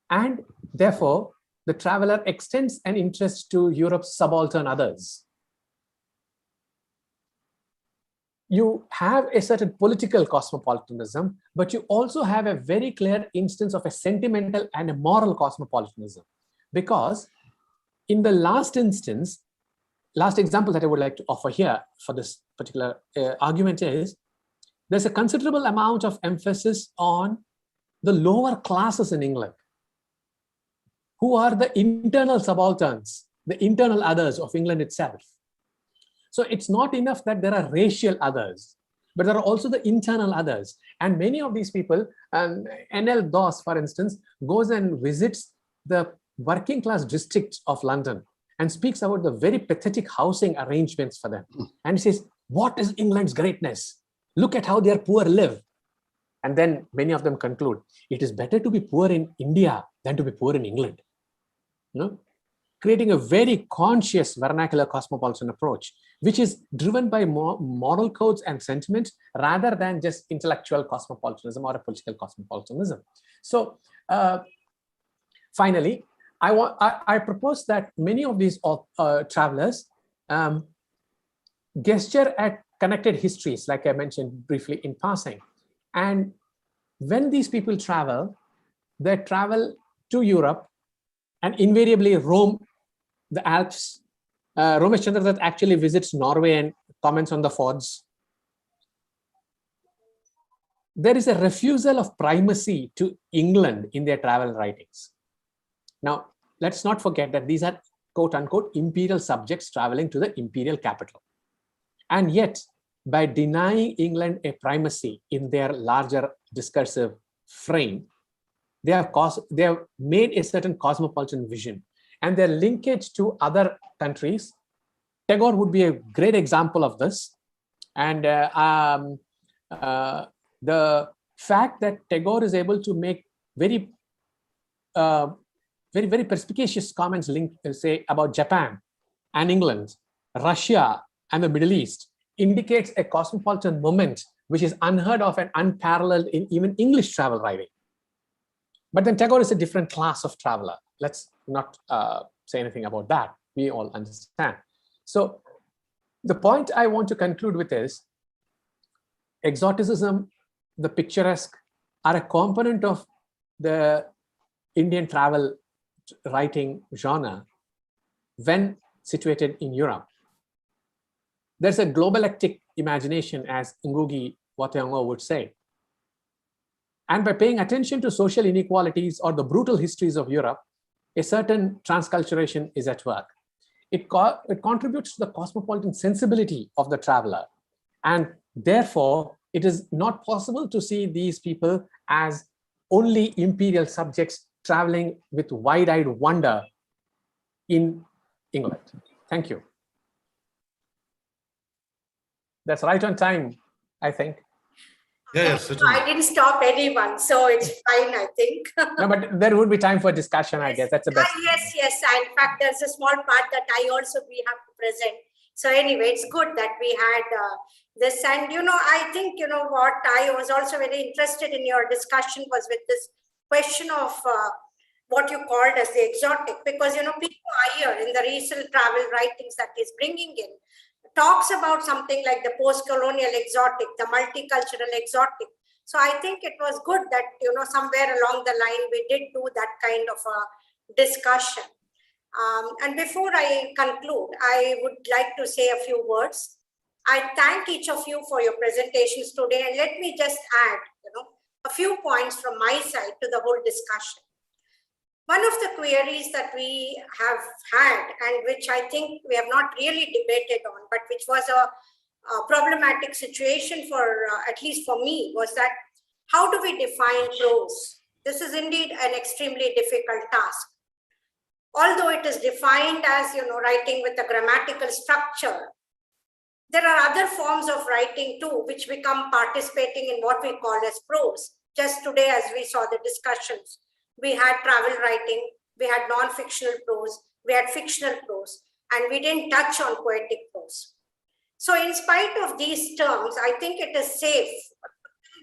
and therefore the traveler extends an interest to Europe's subaltern others. You have a certain political cosmopolitanism, but you also have a very clear instance of a sentimental and a moral cosmopolitanism. Because in the last instance, last example that I would like to offer here for this particular argument is, there's a considerable amount of emphasis on the lower classes in England, who are the internal subalterns, the internal others of England itself. So it's not enough that there are racial others, but there are also the internal others. And many of these people, N.L. Doss, for instance, goes and visits the working class districts of London and speaks about the very pathetic housing arrangements for them. And he says, what is England's greatness? Look at how their poor live. And then many of them conclude, it is better to be poor in India than to be poor in England. No? Creating a very conscious vernacular cosmopolitan approach, which is driven by moral codes and sentiments rather than just intellectual cosmopolitanism or a political cosmopolitanism. So finally, I propose that many of these travelers gesture at connected histories, like I mentioned briefly in passing. And when these people travel, they travel to Europe and invariably roam the Alps. Ramesh Chandra Dutt actually visits Norway and comments on the fords. There is a refusal of primacy to England in their travel writings. Now, let's not forget that these are quote unquote imperial subjects traveling to the imperial capital. And yet, by denying England a primacy in their larger discursive frame, they have made a certain cosmopolitan vision. and their linkage to other countries. Tagore would be a great example of this. And the fact that Tagore is able to make very perspicacious comments say about Japan and England, Russia and the Middle East indicates a cosmopolitan moment which is unheard of and unparalleled in even English travel writing. But then Tagore is a different class of traveler. Let's not say anything about that. We all understand. So the point I want to conclude with is exoticism, the picturesque are a component of the Indian travel writing genre when situated in Europe. There's a globalectic imagination, as Ngugi wa Thiong'o would say. And by paying attention to social inequalities or the brutal histories of Europe, a certain transculturation is at work. It contributes to the cosmopolitan sensibility of the traveler. And therefore, it is not possible to see these people as only imperial subjects traveling with wide-eyed wonder in England. Thank you. That's right on time, I think. Yes, I didn't stop anyone, so it's fine, I think. No, but there would be time for discussion, I guess. That's the best. Yes. In fact, there's a small part that we have to present. So anyway, it's good that we had this. And, I think, what I was also very interested in your discussion was with this question of what you called as the exotic, because, people are here in the recent travel writings that is bringing in, talks about something like the post-colonial exotic, the multicultural exotic. So I think it was good that, somewhere along the line, we did do that kind of a discussion. And before I conclude, I would like to say a few words. I thank each of you for your presentations today. And let me just add, a few points from my side to the whole discussion. One of the queries that we have had, and which I think we have not really debated on, but which was a problematic situation for, at least for me, was that how do we define prose? This is indeed an extremely difficult task. Although it is defined as, writing with a grammatical structure, there are other forms of writing too, which become participating in what we call as prose. Just today, as we saw the discussions, we had travel writing, we had non-fictional prose, we had fictional prose, and we didn't touch on poetic prose. So in spite of these terms, I think it is safe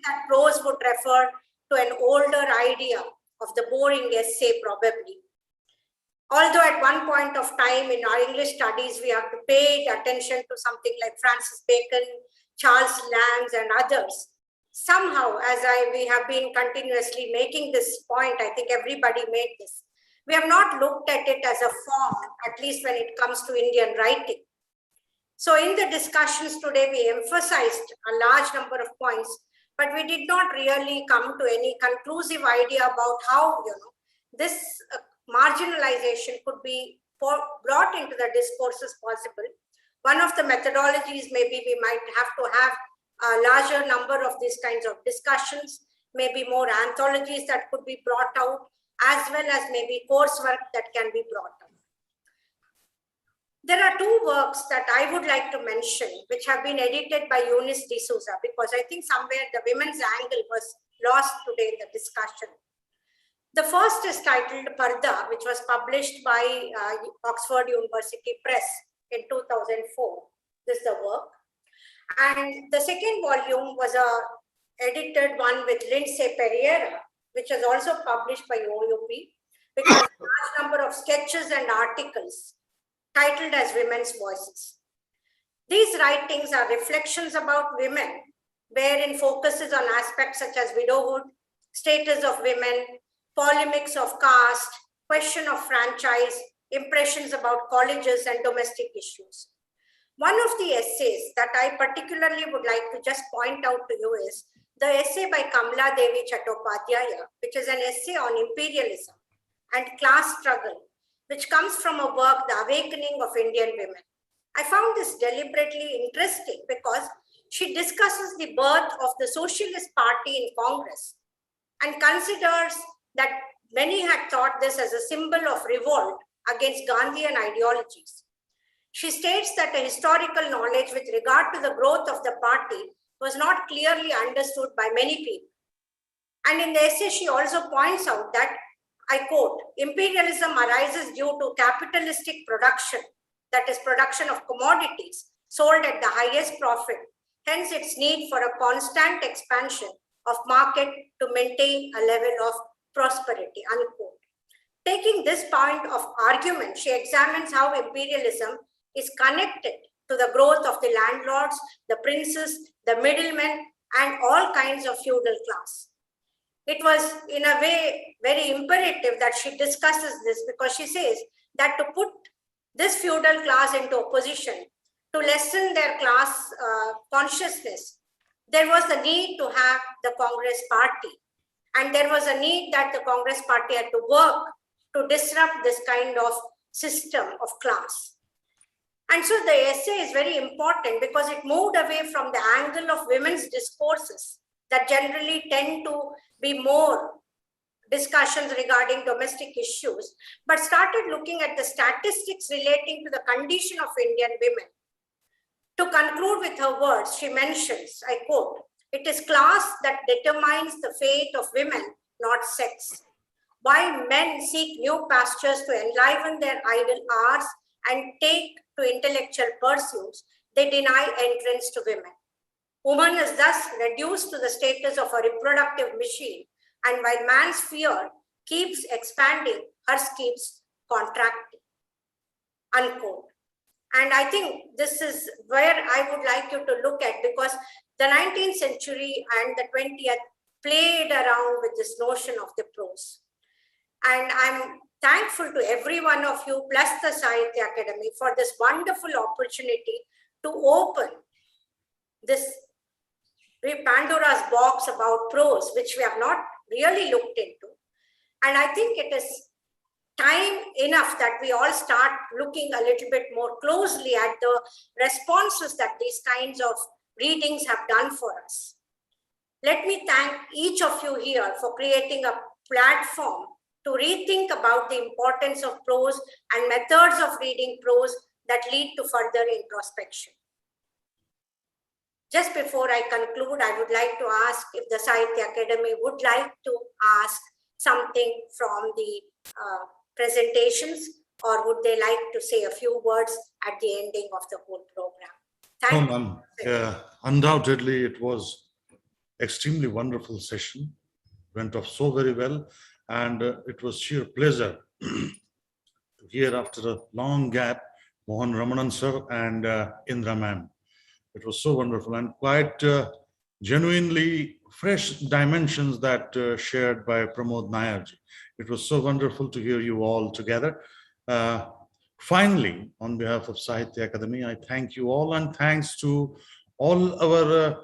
that prose would refer to an older idea of the boring essay probably. Although at one point of time in our English studies, we have to pay attention to something like Francis Bacon, Charles Lamb, and others. Somehow, as we have been continuously making this point, I think everybody made this. We have not looked at it as a form, at least when it comes to Indian writing. So in the discussions today, we emphasized a large number of points, but we did not really come to any conclusive idea about how, this marginalization could be brought into the discourses possible. One of the methodologies, maybe we might have to have a larger number of these kinds of discussions, maybe more anthologies that could be brought out, as well as maybe coursework that can be brought out. There are two works that I would like to mention, which have been edited by Eunice D'Souza, because I think somewhere the women's angle was lost today in the discussion. The first is titled Parda, which was published by Oxford University Press in 2004. This is the work. And the second volume was a edited one with Lindsay Pereira, which was also published by OUP, which has a large number of sketches and articles titled as Women's Voices. These writings are reflections about women, wherein focuses on aspects such as widowhood, status of women, polemics of caste, question of franchise, impressions about colleges and domestic issues. One of the essays that I particularly would like to just point out to you is the essay by Kamala Devi Chattopadhyaya, which is an essay on imperialism and class struggle, which comes from a work, The Awakening of Indian Women. I found this deliberately interesting because she discusses the birth of the Socialist Party in Congress and considers that many had thought this as a symbol of revolt against Gandhian ideologies. She states that a historical knowledge with regard to the growth of the party was not clearly understood by many people. And in the essay, she also points out that, I quote, imperialism arises due to capitalistic production, that is, production of commodities sold at the highest profit, hence its need for a constant expansion of market to maintain a level of prosperity, unquote. Taking this point of argument, she examines how imperialism is connected to the growth of the landlords, the princes, the middlemen, and all kinds of feudal class. It was, in a way, very imperative that she discusses this, because she says that to put this feudal class into opposition, to lessen their class consciousness, there was the need to have the Congress party. And there was a need that the Congress party had to work to disrupt this kind of system of class. And so the essay is very important because it moved away from the angle of women's discourses that generally tend to be more discussions regarding domestic issues, but started looking at the statistics relating to the condition of Indian women. To conclude with her words, she mentions, I quote, "It is class that determines the fate of women, not sex. While men seek new pastures to enliven their idle hours and take to intellectual pursuits, they deny entrance to women. Woman is thus reduced to the status of a reproductive machine, and while man's fear keeps expanding, hers keeps contracting," unquote. And I think this is where I would like you to look at, because the 19th century and the 20th played around with this notion of the prose. And I'm thankful to every one of you, plus the Sahitya Akademi, for this wonderful opportunity to open this Pandora's box about prose, which we have not really looked into. And I think it is time enough that we all start looking a little bit more closely at the responses that these kinds of readings have done for us. Let me thank each of you here for creating a platform to rethink about the importance of prose and methods of reading prose that lead to further introspection. Just before I conclude, I would like to ask if the Sahitya Akademi would like to ask something from the presentations, or would they like to say a few words at the ending of the whole program? Thank you. Ma'am. Undoubtedly, it was extremely wonderful session. Went off so very well, and it was sheer pleasure to hear after a long gap Mohan Ramnan sir and Indra ma'am. It was so wonderful and quite genuinely fresh dimensions that shared by Pramod Nayarji. It was so wonderful to hear you all together. Finally, on behalf of Sahitya Akademi, I thank you all, and thanks to all our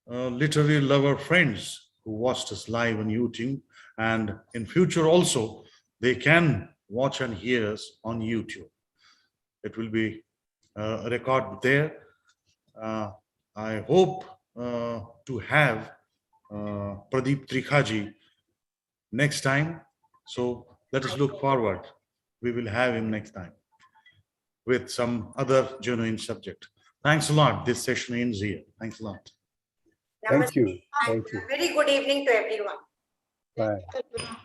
literary lover friends who watched us live on YouTube, and in future also they can watch and hear us on YouTube. It will be a record there. I hope to have Pradeep Trikhaji next time. So let us look forward. We will have him next time with some other genuine subject. Thanks a lot. This session ends here. Thanks a lot. Thank you. Thank you. Very good evening to everyone. Bye.